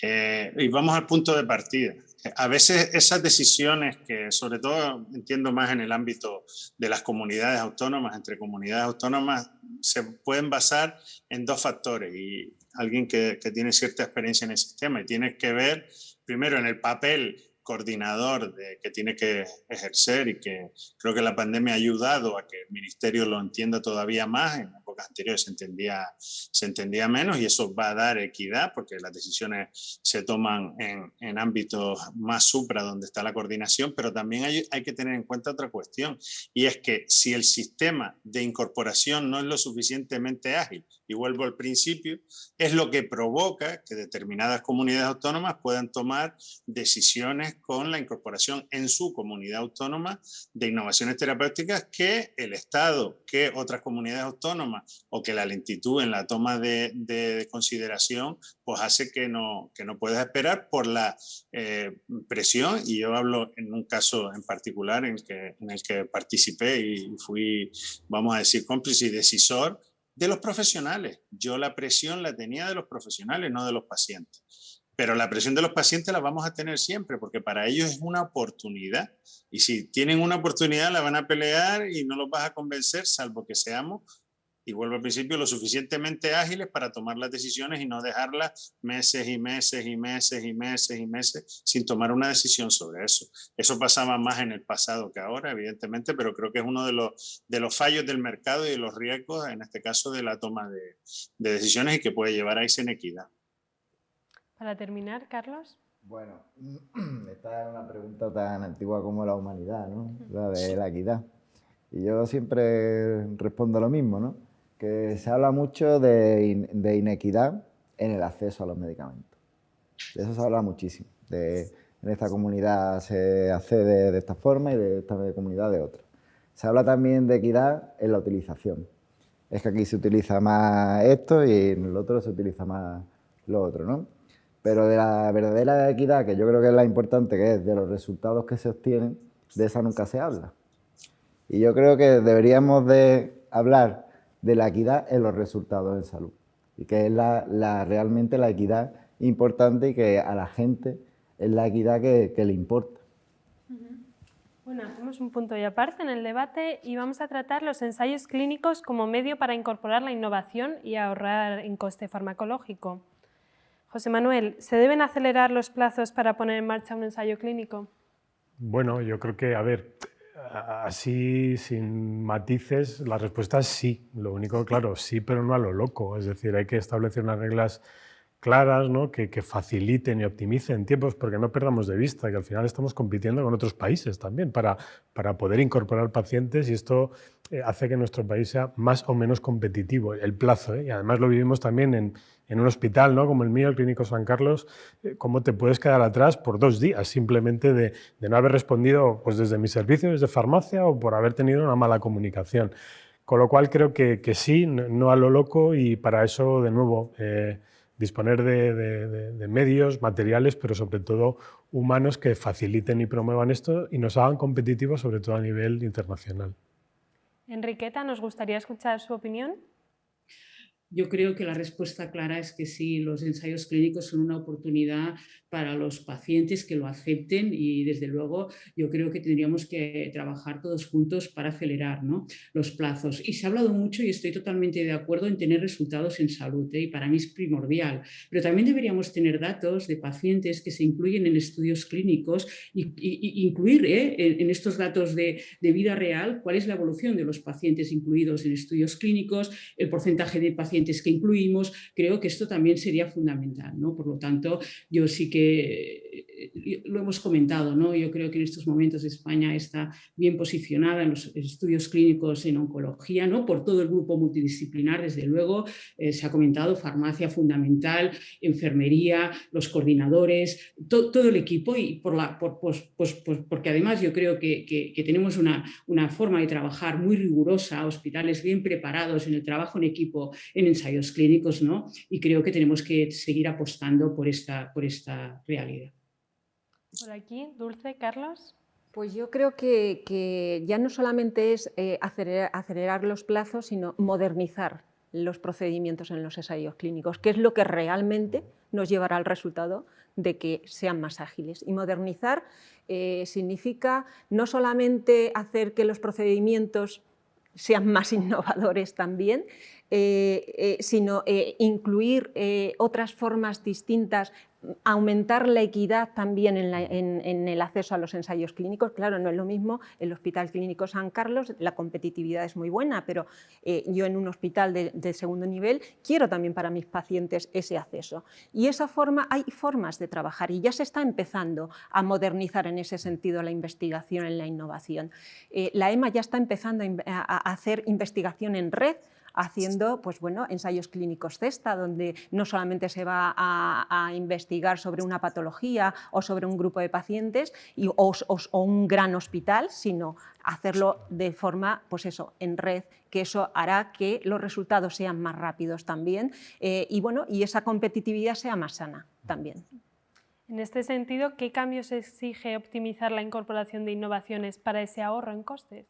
Speaker 5: Y vamos al punto de partida. A veces esas decisiones que, sobre todo, entiendo más en el ámbito de las comunidades autónomas, entre comunidades autónomas, se pueden basar en dos factores. Y alguien que tiene cierta experiencia en el sistema y tiene que ver, primero, en el papel coordinador que tiene que ejercer, y que creo que la pandemia ha ayudado a que el ministerio lo entienda todavía más. En épocas anteriores se entendía menos, y eso va a dar equidad porque las decisiones se toman en ámbitos más supra, donde está la coordinación. Pero también hay que tener en cuenta otra cuestión, y es que si el sistema de incorporación no es lo suficientemente ágil, y vuelvo al principio, es lo que provoca que determinadas comunidades autónomas puedan tomar decisiones con la incorporación en su comunidad autónoma de innovaciones terapéuticas que el Estado, que otras comunidades autónomas, o que la lentitud en la toma de consideración, pues hace que no puedas esperar por la presión. Y yo hablo en un caso en particular en el que participé y fui, vamos a decir, cómplice y decisor de los profesionales. Yo la presión la tenía de los profesionales, no de los pacientes. Pero la presión de los pacientes la vamos a tener siempre, porque para ellos es una oportunidad. Y si tienen una oportunidad, la van a pelear y no los vas a convencer, salvo que seamos, y vuelvo al principio, lo suficientemente ágiles para tomar las decisiones y no dejarlas meses y meses y meses y meses y meses sin tomar una decisión sobre eso. Eso pasaba más en el pasado que ahora, evidentemente, pero creo que es uno de los fallos del mercado y de los riesgos, en este caso, de la toma de decisiones, y que puede llevar a esa inequidad.
Speaker 1: Para terminar, Carlos.
Speaker 3: Bueno, esta es una pregunta tan antigua como la humanidad, ¿no? La de la equidad. Y yo siempre respondo lo mismo, ¿no? Que se habla mucho de inequidad en el acceso a los medicamentos. De eso se habla muchísimo. En esta comunidad se accede de esta forma y de esta comunidad de otra. Se habla también de equidad en la utilización. Es que aquí se utiliza más esto y en el otro se utiliza más lo otro, ¿no? Pero de la verdadera equidad, que yo creo que es la importante, que es de los resultados que se obtienen, de esa nunca se habla. Y yo creo que deberíamos de hablar de la equidad en los resultados en salud, y que es realmente la equidad importante y que a la gente es la equidad que le importa.
Speaker 1: Bueno, hacemos un punto y aparte en el debate y vamos a tratar los ensayos clínicos como medio para incorporar la innovación y ahorrar en coste farmacológico. José Manuel, ¿se deben acelerar los plazos para poner en marcha un ensayo clínico?
Speaker 4: Bueno, yo creo que, a ver, así sin matices, la respuesta es sí. Lo único, claro, sí, pero no a lo loco. Es decir, hay que establecer unas reglas claras, ¿no? que faciliten y optimicen tiempos, porque no perdamos de vista que al final estamos compitiendo con otros países también para poder incorporar pacientes, y esto hace que nuestro país sea más o menos competitivo. El plazo, y además lo vivimos también en un hospital, ¿no? Como el mío, el Clínico San Carlos, cómo te puedes quedar atrás por 2 días simplemente de no haber respondido pues desde mi servicio, desde farmacia, o por haber tenido una mala comunicación. Con lo cual creo que sí, no a lo loco, y para eso, de nuevo, disponer de medios, materiales, pero sobre todo humanos, que faciliten y promuevan esto y nos hagan competitivos, sobre todo a nivel internacional.
Speaker 1: Enriqueta, nos gustaría escuchar su opinión.
Speaker 6: Yo creo que la respuesta clara es que sí, los ensayos clínicos son una oportunidad para los pacientes que lo acepten, y desde luego yo creo que tendríamos que trabajar todos juntos para acelerar, ¿no?, los plazos. Y se ha hablado mucho, y estoy totalmente de acuerdo, en tener resultados en salud, y para mí es primordial, pero también deberíamos tener datos de pacientes que se incluyen en estudios clínicos y incluir en estos datos de vida real cuál es la evolución de los pacientes incluidos en estudios clínicos, el porcentaje de pacientes que incluimos. Creo que esto también sería fundamental, ¿no? Por lo tanto, yo sí que lo hemos comentado, ¿no? Yo creo que en estos momentos España está bien posicionada en los estudios clínicos en oncología, ¿no?, por todo el grupo multidisciplinar, desde luego. Se ha comentado farmacia fundamental, enfermería, los coordinadores, todo el equipo, y porque además yo creo que tenemos una forma de trabajar muy rigurosa, hospitales bien preparados en el trabajo en equipo en ensayos clínicos, ¿no? Y creo que tenemos que seguir apostando por esta realidad.
Speaker 1: Por aquí, Dulce, Carlos.
Speaker 2: Pues yo creo que ya no solamente es acelerar los plazos, sino modernizar los procedimientos en los ensayos clínicos, que es lo que realmente nos llevará al resultado de que sean más ágiles. Y modernizar significa no solamente hacer que los procedimientos sean más innovadores también, sino incluir otras formas distintas, aumentar la equidad también en el acceso a los ensayos clínicos. Claro, no es lo mismo el Hospital Clínico San Carlos, la competitividad es muy buena, pero yo en un hospital de segundo nivel quiero también para mis pacientes ese acceso. Y hay formas de trabajar, y ya se está empezando a modernizar en ese sentido la investigación en la innovación. La EMA ya está empezando a hacer investigación en red, haciendo ensayos clínicos CESTA, donde no solamente se va a investigar sobre una patología o sobre un grupo de pacientes o un gran hospital, sino hacerlo de forma en red, que eso hará que los resultados sean más rápidos también y esa competitividad sea más sana también.
Speaker 1: En este sentido, ¿qué cambios exige optimizar la incorporación de innovaciones para ese ahorro en costes?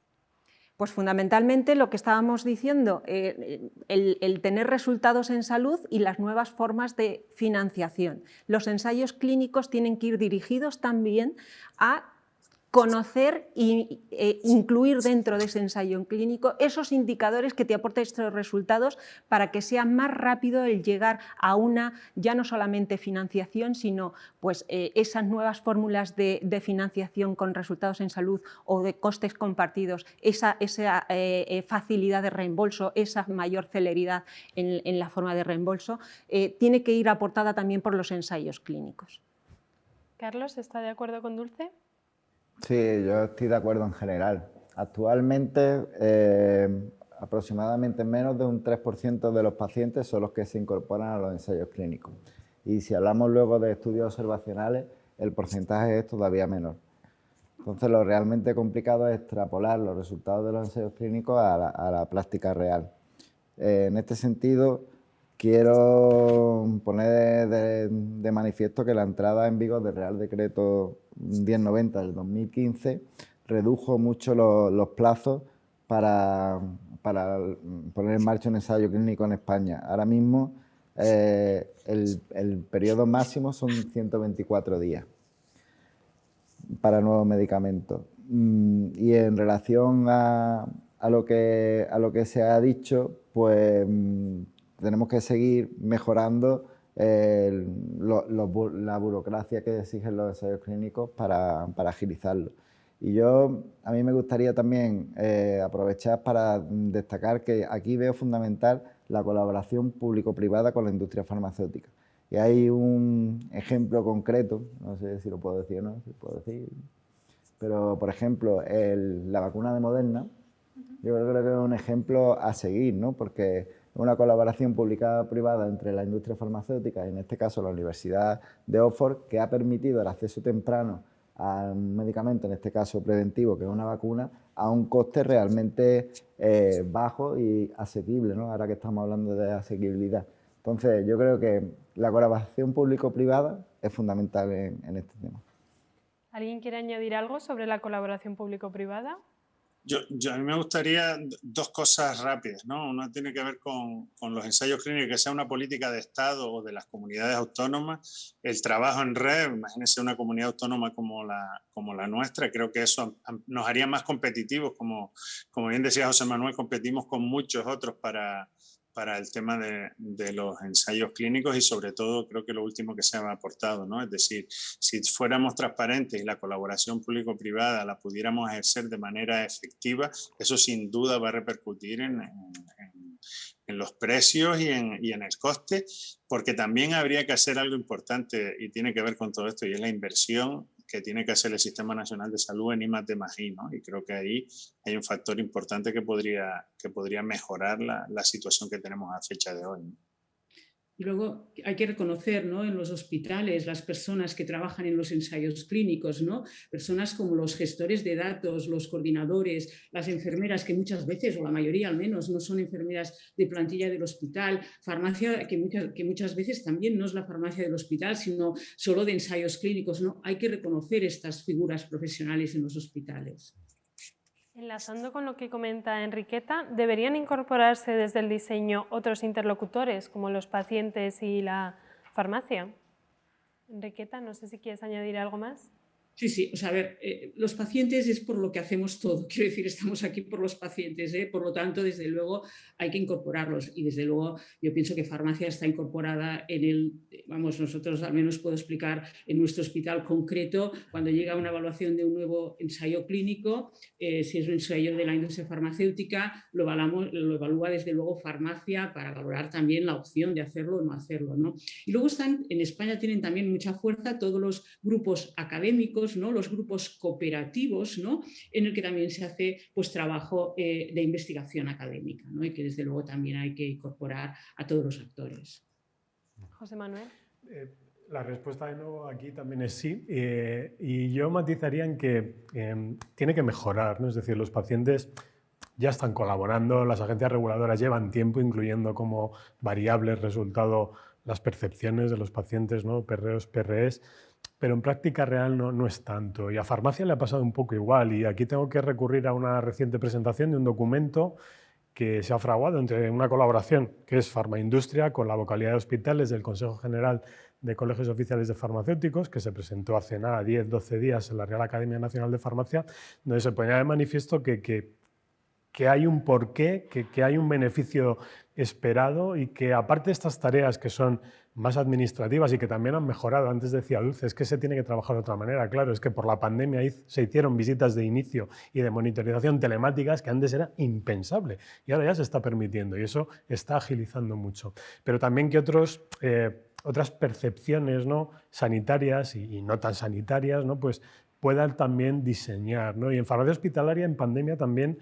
Speaker 2: Pues fundamentalmente lo que estábamos diciendo, el tener resultados en salud y las nuevas formas de financiación. Los ensayos clínicos tienen que ir dirigidos también a conocer e incluir dentro de ese ensayo clínico esos indicadores que te aporten estos resultados, para que sea más rápido el llegar a una, ya no solamente financiación, sino esas nuevas fórmulas de financiación con resultados en salud o de costes compartidos, esa facilidad de reembolso, esa mayor celeridad en la forma de reembolso, tiene que ir aportada también por los ensayos clínicos.
Speaker 1: Carlos, ¿está de acuerdo con Dulce?
Speaker 3: Sí, yo estoy de acuerdo en general. Actualmente, aproximadamente menos de un 3% de los pacientes son los que se incorporan a los ensayos clínicos. Y si hablamos luego de estudios observacionales, el porcentaje es todavía menor. Entonces, lo realmente complicado es extrapolar los resultados de los ensayos clínicos a la práctica real. En este sentido, quiero poner de manifiesto que la entrada en vigor del Real Decreto 1090 del 2015 redujo mucho los plazos para poner en marcha un ensayo clínico en España. Ahora mismo el periodo máximo son 124 días para nuevos medicamentos. Y en relación a lo que se ha dicho, pues tenemos que seguir mejorando la burocracia que exigen los ensayos clínicos para agilizarlo. Y a mí me gustaría también aprovechar para destacar que aquí veo fundamental la colaboración público-privada con la industria farmacéutica. Y hay un ejemplo concreto, no sé si lo puedo decir o no, si puedo decir, pero por ejemplo, la vacuna de Moderna, yo creo que es un ejemplo a seguir, ¿no? Porque es una colaboración pública-privada entre la industria farmacéutica, y en este caso la Universidad de Oxford, que ha permitido el acceso temprano a un medicamento, en este caso preventivo, que es una vacuna, a un coste realmente bajo y asequible, ¿no? Ahora que estamos hablando de asequibilidad. Entonces, yo creo que la colaboración público-privada es fundamental en este tema.
Speaker 1: ¿Alguien quiere añadir algo sobre la colaboración público-privada?
Speaker 5: A mí me gustaría dos cosas rápidas, ¿no? Una tiene que ver con los ensayos clínicos, que sea una política de Estado o de las comunidades autónomas. El trabajo en red, imagínense una comunidad autónoma como la nuestra, creo que eso nos haría más competitivos. Como bien decía José Manuel, competimos con muchos otros para el tema de los ensayos clínicos, y sobre todo creo que lo último que se ha aportado, ¿no? Es decir, si fuéramos transparentes y la colaboración público-privada la pudiéramos ejercer de manera efectiva, eso sin duda va a repercutir en los precios y en el coste, porque también habría que hacer algo importante y tiene que ver con todo esto, y es la inversión que tiene que hacer el Sistema Nacional de Salud en I+D+I, ¿no? Y creo que ahí hay un factor importante que podría mejorar la situación que tenemos a fecha de hoy, ¿no?
Speaker 6: Y luego hay que reconocer, ¿no?, en los hospitales las personas que trabajan en los ensayos clínicos, ¿no? Personas como los gestores de datos, los coordinadores, las enfermeras, que muchas veces, o la mayoría al menos, no son enfermeras de plantilla del hospital, farmacia que muchas veces también no es la farmacia del hospital, sino solo de ensayos clínicos, ¿no? Hay que reconocer estas figuras profesionales en los hospitales.
Speaker 1: Enlazando con lo que comenta Enriqueta, ¿deberían incorporarse desde el diseño otros interlocutores, como los pacientes y la farmacia? Enriqueta, no sé si quieres añadir algo más.
Speaker 6: Sí, o sea, a ver, los pacientes es por lo que hacemos todo, quiero decir, estamos aquí por los pacientes, por lo tanto, desde luego, hay que incorporarlos, y desde luego yo pienso que farmacia está incorporada nosotros al menos puedo explicar en nuestro hospital concreto, cuando llega una evaluación de un nuevo ensayo clínico, si es un ensayo de la industria farmacéutica, lo evalúa desde luego farmacia para valorar también la opción de hacerlo o no hacerlo, ¿no? Y luego en España tienen también mucha fuerza todos los grupos académicos, ¿no?, los grupos cooperativos, ¿no?, en el que también se hace pues trabajo de investigación académica, ¿no?, y que desde luego también hay que incorporar a todos los actores.
Speaker 1: José Manuel.
Speaker 4: La respuesta de nuevo aquí también es sí, y yo matizaría en que tiene que mejorar, ¿no? Es decir, los pacientes ya están colaborando, las agencias reguladoras llevan tiempo incluyendo como variables resultado las percepciones de los pacientes, ¿no?, PREOs, PREs, pero en práctica real no es tanto. Y a farmacia le ha pasado un poco igual, y aquí tengo que recurrir a una reciente presentación de un documento que se ha fraguado entre una colaboración que es Farmaindustria con la vocalidad de hospitales del Consejo General de Colegios Oficiales de Farmacéuticos, que se presentó hace 10-12 días en la Real Academia Nacional de Farmacia, donde se ponía de manifiesto que hay un porqué, que hay un beneficio esperado, y que aparte de estas tareas que son más administrativas y que también han mejorado, antes decía Dulce, es que se tiene que trabajar de otra manera, claro, es que por la pandemia se hicieron visitas de inicio y de monitorización telemáticas que antes era impensable y ahora ya se está permitiendo, y eso está agilizando mucho. Pero también que otras percepciones, ¿no?, sanitarias y no tan sanitarias, ¿no?, pues puedan también diseñar, ¿no? Y en farmacia hospitalaria, en pandemia, también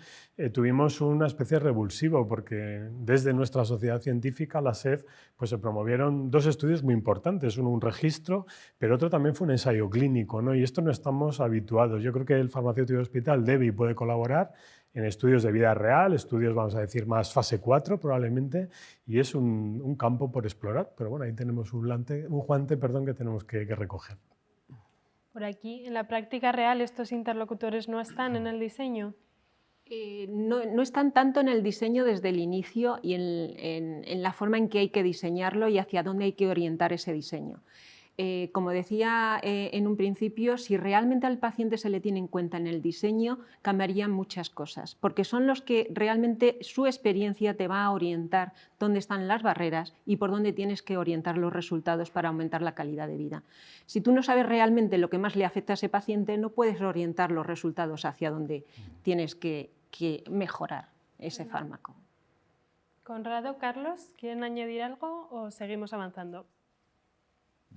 Speaker 4: tuvimos una especie de revulsivo, porque desde nuestra sociedad científica, la SEF, pues se promovieron dos estudios muy importantes, uno un registro, pero otro también fue un ensayo clínico, ¿no? Y esto no estamos habituados. Yo creo que el farmacéutico de hospital debe y puede colaborar en estudios de vida real, estudios, vamos a decir, más fase 4 probablemente, y es un campo por explorar, pero bueno, ahí tenemos un guante que tenemos que recoger.
Speaker 1: Por aquí, en la práctica real, ¿estos interlocutores no están en el diseño?
Speaker 2: No están tanto en el diseño desde el inicio y en la forma en que hay que diseñarlo y hacia dónde hay que orientar ese diseño. Como decía en un principio, si realmente al paciente se le tiene en cuenta en el diseño, cambiarían muchas cosas, porque son los que realmente su experiencia te va a orientar dónde están las barreras y por dónde tienes que orientar los resultados para aumentar la calidad de vida. Si tú no sabes realmente lo que más le afecta a ese paciente, no puedes orientar los resultados hacia dónde tienes que mejorar ese fármaco.
Speaker 1: Conrado, Carlos, ¿quieren añadir algo o seguimos avanzando?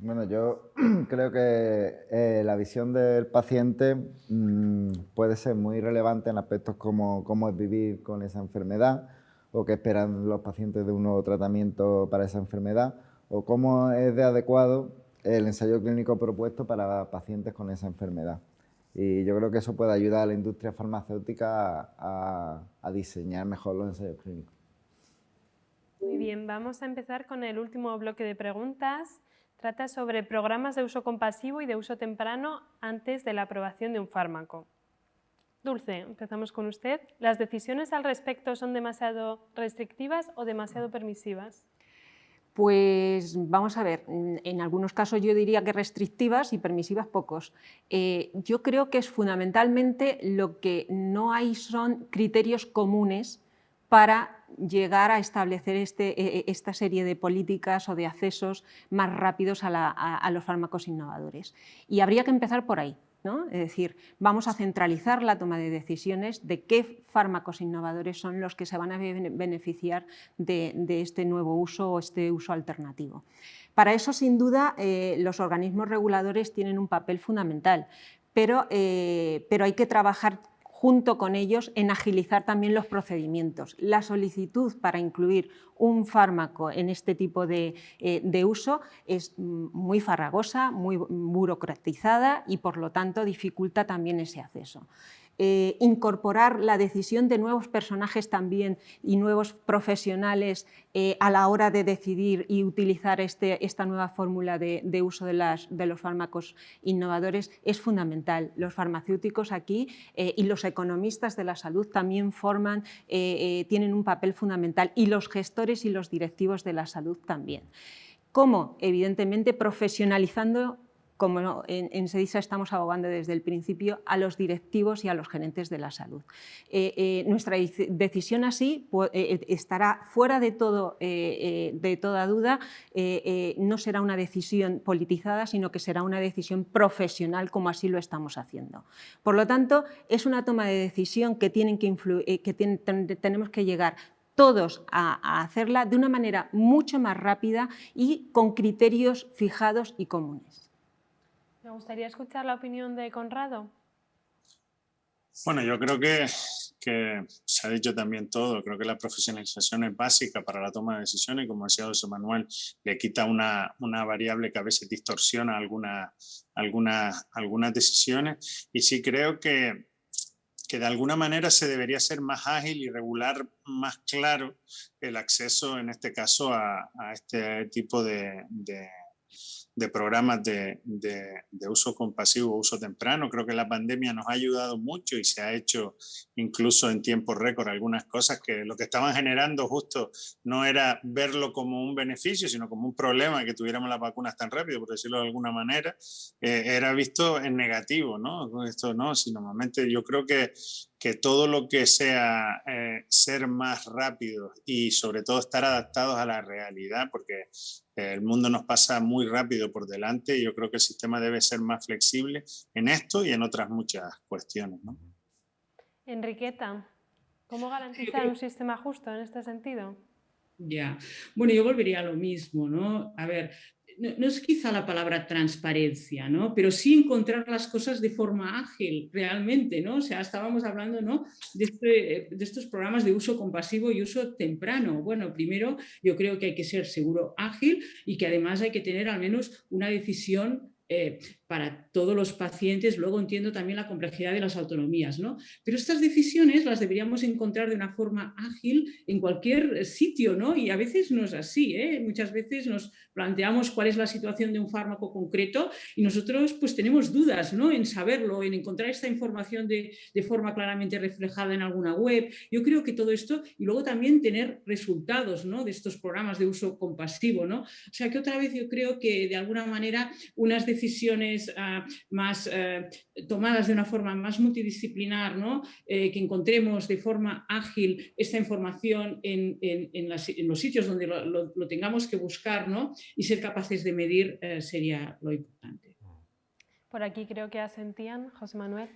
Speaker 3: Bueno, yo creo que la visión del paciente puede ser muy relevante en aspectos como cómo es vivir con esa enfermedad o qué esperan los pacientes de un nuevo tratamiento para esa enfermedad o cómo es de adecuado el ensayo clínico propuesto para pacientes con esa enfermedad. Y yo creo que eso puede ayudar a la industria farmacéutica a diseñar mejor los ensayos clínicos.
Speaker 1: Muy bien, vamos a empezar con el último bloque de preguntas. Trata sobre programas de uso compasivo y de uso temprano antes de la aprobación de un fármaco. Dulce, empezamos con usted. ¿Las decisiones al respecto son demasiado restrictivas o demasiado permisivas?
Speaker 2: Pues vamos a ver, en algunos casos yo diría que restrictivas y permisivas pocos. Yo creo que es fundamentalmente lo que no hay son criterios comunes para llegar a establecer esta serie de políticas o de accesos más rápidos a los fármacos innovadores. Y habría que empezar por ahí, ¿no? Es decir, vamos a centralizar la toma de decisiones de qué fármacos innovadores son los que se van a beneficiar de este nuevo uso o este uso alternativo. Para eso, sin duda, los organismos reguladores tienen un papel fundamental, pero hay que trabajar junto con ellos en agilizar también los procedimientos. La solicitud para incluir un fármaco en este tipo de uso es muy farragosa, muy burocratizada y por lo tanto dificulta también ese acceso. Incorporar la decisión de nuevos personajes también y nuevos profesionales a la hora de decidir y utilizar esta nueva fórmula de uso de los fármacos innovadores es fundamental. Los farmacéuticos aquí y los economistas de la salud también tienen un papel fundamental y los gestores y los directivos de la salud también. ¿Cómo? Evidentemente profesionalizando, como en SEDISA estamos abogando desde el principio, a los directivos y a los gerentes de la salud. Nuestra decisión así estará fuera de toda duda, no será una decisión politizada, sino que será una decisión profesional, como así lo estamos haciendo. Por lo tanto, es una toma de decisión que tenemos que llegar todos a hacerla de una manera mucho más rápida y con criterios fijados y comunes.
Speaker 1: Me gustaría escuchar la opinión de Conrado.
Speaker 5: Bueno, yo creo que se ha dicho también todo. Creo que la profesionalización es básica para la toma de decisiones y, como decía José Manuel, le quita una variable que a veces distorsiona algunas decisiones. Y sí creo que de alguna manera se debería ser más ágil y regular más claro el acceso, en este caso, a este tipo de programas de uso compasivo, uso temprano. Creo que la pandemia nos ha ayudado mucho y se ha hecho incluso en tiempo récord algunas cosas que lo que estaban generando justo no era verlo como un beneficio, sino como un problema que tuviéramos las vacunas tan rápido, por decirlo de alguna manera, era visto en negativo, ¿no? Esto no, sino normalmente yo creo que todo lo que sea ser más rápido y sobre todo estar adaptados a la realidad, porque el mundo nos pasa muy rápido por delante y yo creo que el sistema debe ser más flexible en esto y en otras muchas cuestiones, ¿no?
Speaker 1: Enriqueta, ¿cómo garantizar un sistema justo en este sentido?
Speaker 6: Ya, bueno, yo volvería a lo mismo, ¿no? A ver, no es quizá la palabra transparencia, ¿no? Pero sí encontrar las cosas de forma ágil, realmente, ¿no? O sea, estábamos hablando, ¿no?, de estos programas de uso compasivo y uso temprano. Bueno, primero yo creo que hay que ser seguro ágil y que además hay que tener al menos una decisión para todos los pacientes. Luego entiendo también la complejidad de las autonomías, ¿no? Pero estas decisiones las deberíamos encontrar de una forma ágil en cualquier sitio, ¿no? Y a veces no es así, ¿eh? Muchas veces nos planteamos cuál es la situación de un fármaco concreto y nosotros pues tenemos dudas, ¿no? En saberlo, en encontrar esta información de forma claramente reflejada en alguna web. Yo creo que todo esto, y luego también tener resultados, ¿no? De estos programas de uso compasivo, ¿no? O sea que otra vez yo creo que de alguna manera unas decisiones más tomadas de una forma más multidisciplinar, ¿no? Que encontremos de forma ágil esta información en los sitios donde lo tengamos que buscar, ¿no? Y ser capaces de medir sería lo importante.
Speaker 1: Por aquí creo que asentían, José Manuel.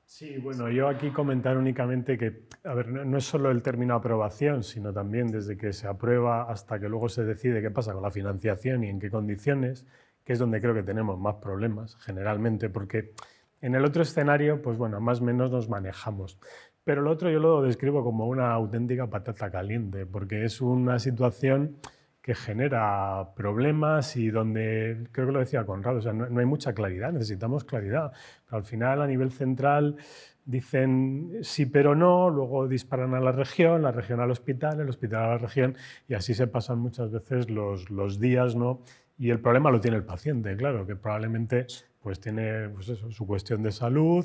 Speaker 4: Sí, bueno, yo aquí comentar únicamente que, a ver, no es solo el término aprobación, sino también desde que se aprueba hasta que luego se decide qué pasa con la financiación y en qué condiciones, que es donde creo que tenemos más problemas generalmente, porque en el otro escenario, pues bueno, más o menos nos manejamos. Pero lo otro yo lo describo como una auténtica patata caliente, porque es una situación que genera problemas y donde, creo que lo decía Conrado, o sea, no hay mucha claridad, necesitamos claridad. Pero al final, a nivel central, dicen sí pero no, luego disparan a la región al hospital, el hospital a la región, y así se pasan muchas veces los días, ¿no? Y el problema lo tiene el paciente, claro, que probablemente pues tiene pues eso, su cuestión de salud,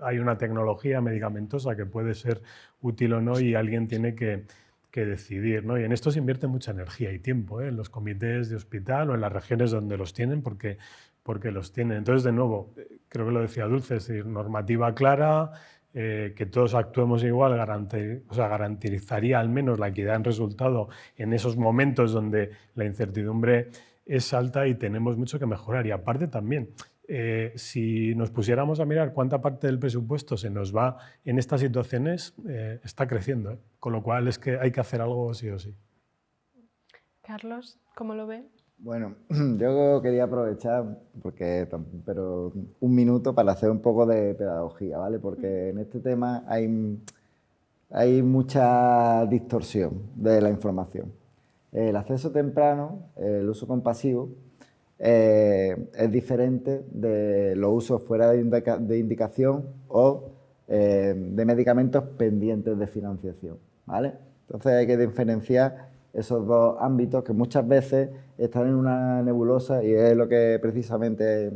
Speaker 4: hay una tecnología medicamentosa que puede ser útil o no y alguien tiene que decidir, ¿no? Y en esto se invierte mucha energía y tiempo, ¿eh? En los comités de hospital o en las regiones donde los tienen, porque los tienen. Entonces, de nuevo, creo que lo decía Dulce, es decir, normativa clara, que todos actuemos igual, garantizaría al menos la equidad en resultado en esos momentos donde la incertidumbre es alta y tenemos mucho que mejorar. Y aparte también, si nos pusiéramos a mirar cuánta parte del presupuesto se nos va en estas situaciones, está creciendo, ¿eh? Con lo cual es que hay que hacer algo sí o sí.
Speaker 1: Carlos, ¿cómo lo ve?
Speaker 3: Bueno, yo quería aprovechar, pero un minuto para hacer un poco de pedagogía, ¿vale? Porque en este tema hay mucha distorsión de la información. El acceso temprano, el uso compasivo, es diferente de los usos fuera de indicación o de medicamentos pendientes de financiación, ¿vale? Entonces hay que diferenciar esos dos ámbitos que muchas veces están en una nebulosa y es lo que precisamente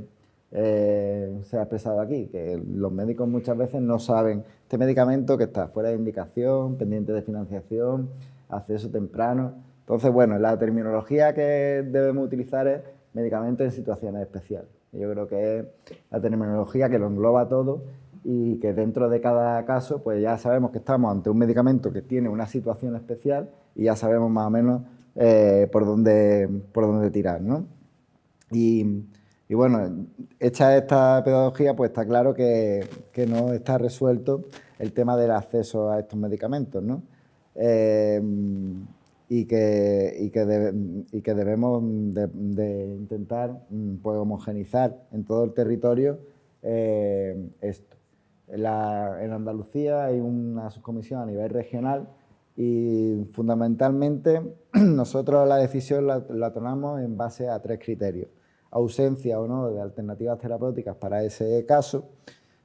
Speaker 3: se ha expresado aquí, que los médicos muchas veces no saben este medicamento que está fuera de indicación, pendiente de financiación, acceso temprano. Entonces, bueno, la terminología que debemos utilizar es medicamentos en situaciones especiales. Yo creo que es la terminología que lo engloba todo y que dentro de cada caso pues ya sabemos que estamos ante un medicamento que tiene una situación especial y ya sabemos más o menos por dónde tirar, ¿no? Y bueno, hecha esta pedagogía, pues está claro que no está resuelto el tema del acceso a estos medicamentos, ¿no? Y que debemos de intentar pues, homogeneizar en todo el territorio esto. En Andalucía hay una subcomisión a nivel regional y fundamentalmente nosotros la decisión la tomamos en base a 3 criterios. Ausencia o no de alternativas terapéuticas para ese caso,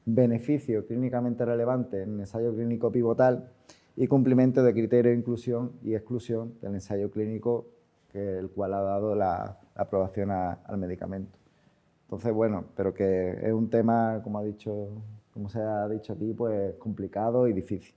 Speaker 3: beneficio clínicamente relevante en el ensayo clínico pivotal y cumplimiento de criterios de inclusión y exclusión del ensayo clínico el cual ha dado la aprobación al medicamento. Entonces, bueno, pero que es un tema, como se ha dicho aquí, pues complicado y difícil.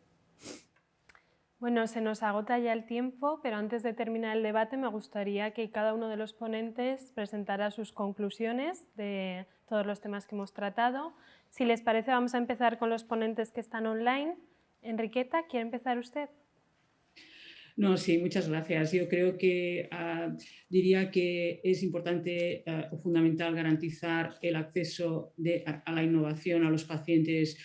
Speaker 1: Bueno, se nos agota ya el tiempo, pero antes de terminar el debate me gustaría que cada uno de los ponentes presentara sus conclusiones de todos los temas que hemos tratado. Si les parece, vamos a empezar con los ponentes que están online. Enriqueta, ¿quiere empezar usted?
Speaker 6: No, sí, muchas gracias. Yo creo que diría que es importante o fundamental garantizar el acceso a la innovación a los pacientes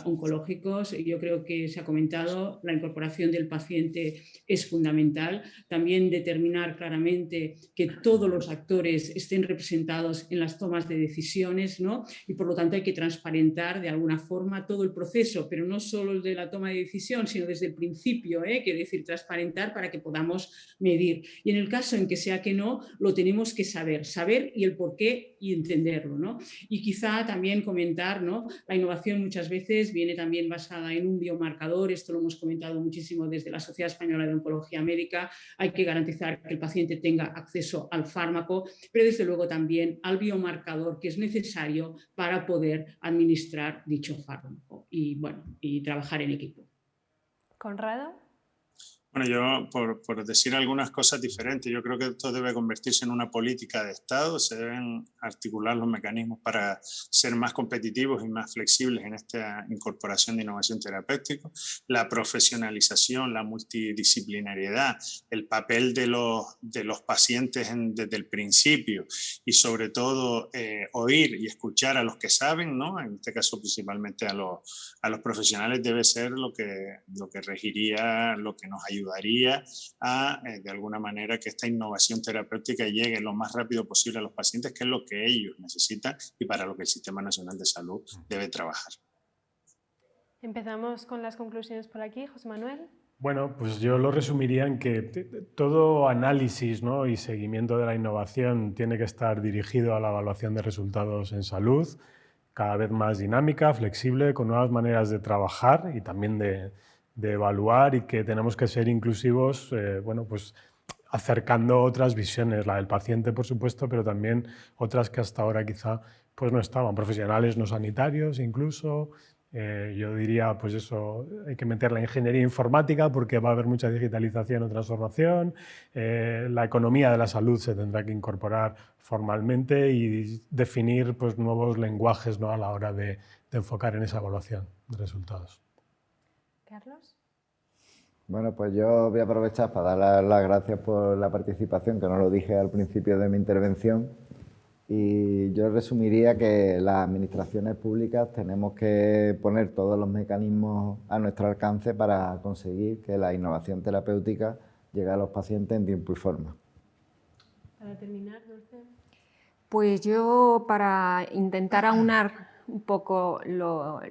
Speaker 6: oncológicos. Yo creo que se ha comentado, la incorporación del paciente es fundamental. También determinar claramente que todos los actores estén representados en las tomas de decisiones, ¿no? Y por lo tanto hay que transparentar de alguna forma todo el proceso, pero no solo el de la toma de decisión, sino desde el principio, quiero decir, transparentar para que podamos medir. Y en el caso en que sea que no, lo tenemos que saber y el por qué y entenderlo, ¿no? Y quizá también comentar, ¿no? La innovación muchas veces viene también basada en un biomarcador, esto lo hemos comentado muchísimo desde la Sociedad Española de Oncología Médica, hay que garantizar que el paciente tenga acceso al fármaco, pero desde luego también al biomarcador que es necesario para poder administrar dicho fármaco y, bueno, y trabajar en equipo.
Speaker 1: Conrado.
Speaker 5: Bueno, yo por decir algunas cosas diferentes, yo creo que esto debe convertirse en una política de Estado, se deben articular los mecanismos para ser más competitivos y más flexibles en esta incorporación de innovación terapéutica, la profesionalización, la multidisciplinariedad, el papel de los pacientes desde el principio y sobre todo oír y escuchar a los que saben, ¿no? En este caso principalmente a los profesionales debe ser lo que regiría, lo que nos ayudaría a, de alguna manera, que esta innovación terapéutica llegue lo más rápido posible a los pacientes, que es lo que ellos necesitan y para lo que el Sistema Nacional de Salud debe trabajar.
Speaker 1: Empezamos con las conclusiones por aquí. José Manuel.
Speaker 4: Bueno, pues yo lo resumiría en que todo análisis, ¿no?, y seguimiento de la innovación tiene que estar dirigido a la evaluación de resultados en salud, cada vez más dinámica, flexible, con nuevas maneras de trabajar y también de evaluar, y que tenemos que ser inclusivos, bueno, pues acercando otras visiones, la del paciente, por supuesto, pero también otras que hasta ahora quizá pues no estaban, profesionales no sanitarios incluso. Yo diría, pues eso, hay que meter la ingeniería informática porque va a haber mucha digitalización o transformación, la economía de la salud se tendrá que incorporar formalmente y definir pues nuevos lenguajes, ¿no?, a la hora de enfocar en esa evaluación de resultados.
Speaker 1: Carlos.
Speaker 3: Bueno, pues yo voy a aprovechar para dar las gracias por la participación, que no lo dije al principio de mi intervención. Y yo resumiría que las administraciones públicas tenemos que poner todos los mecanismos a nuestro alcance para conseguir que la innovación terapéutica llegue a los pacientes en tiempo y forma.
Speaker 1: Para terminar, Dulce.
Speaker 2: Pues yo, para intentar aunar un poco lo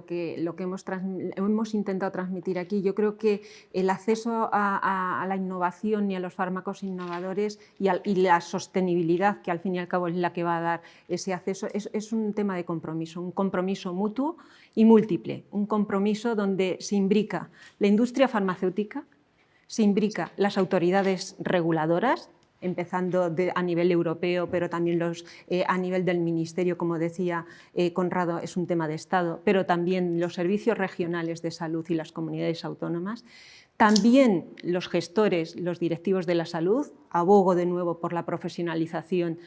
Speaker 2: que hemos intentado transmitir aquí, yo creo que el acceso a la innovación y a los fármacos innovadores y la sostenibilidad, que al fin y al cabo es la que va a dar ese acceso, es un tema de compromiso, un compromiso mutuo y múltiple, un compromiso donde se imbrica la industria farmacéutica, se imbrica las autoridades reguladoras, empezando a nivel europeo, pero también a nivel del Ministerio, como decía Conrado, es un tema de Estado, pero también los servicios regionales de salud y las comunidades autónomas. También los gestores, los directivos de la salud, abogo de nuevo por la profesionalización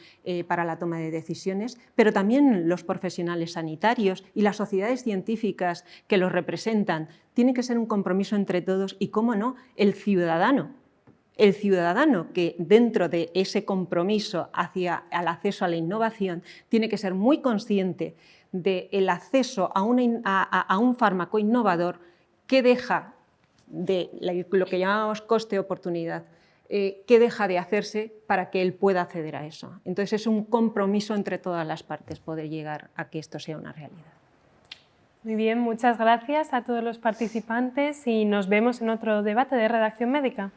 Speaker 2: para la toma de decisiones, pero también los profesionales sanitarios y las sociedades científicas que los representan. Tiene que ser un compromiso entre todos y, cómo no, el ciudadano. El ciudadano, que dentro de ese compromiso hacia el acceso a la innovación tiene que ser muy consciente del acceso a un fármaco innovador que deja de lo que llamamos coste-oportunidad, que deja de hacerse para que él pueda acceder a eso. Entonces es un compromiso entre todas las partes poder llegar a que esto sea una realidad.
Speaker 1: Muy bien, muchas gracias a todos los participantes y nos vemos en otro debate de Redacción Médica.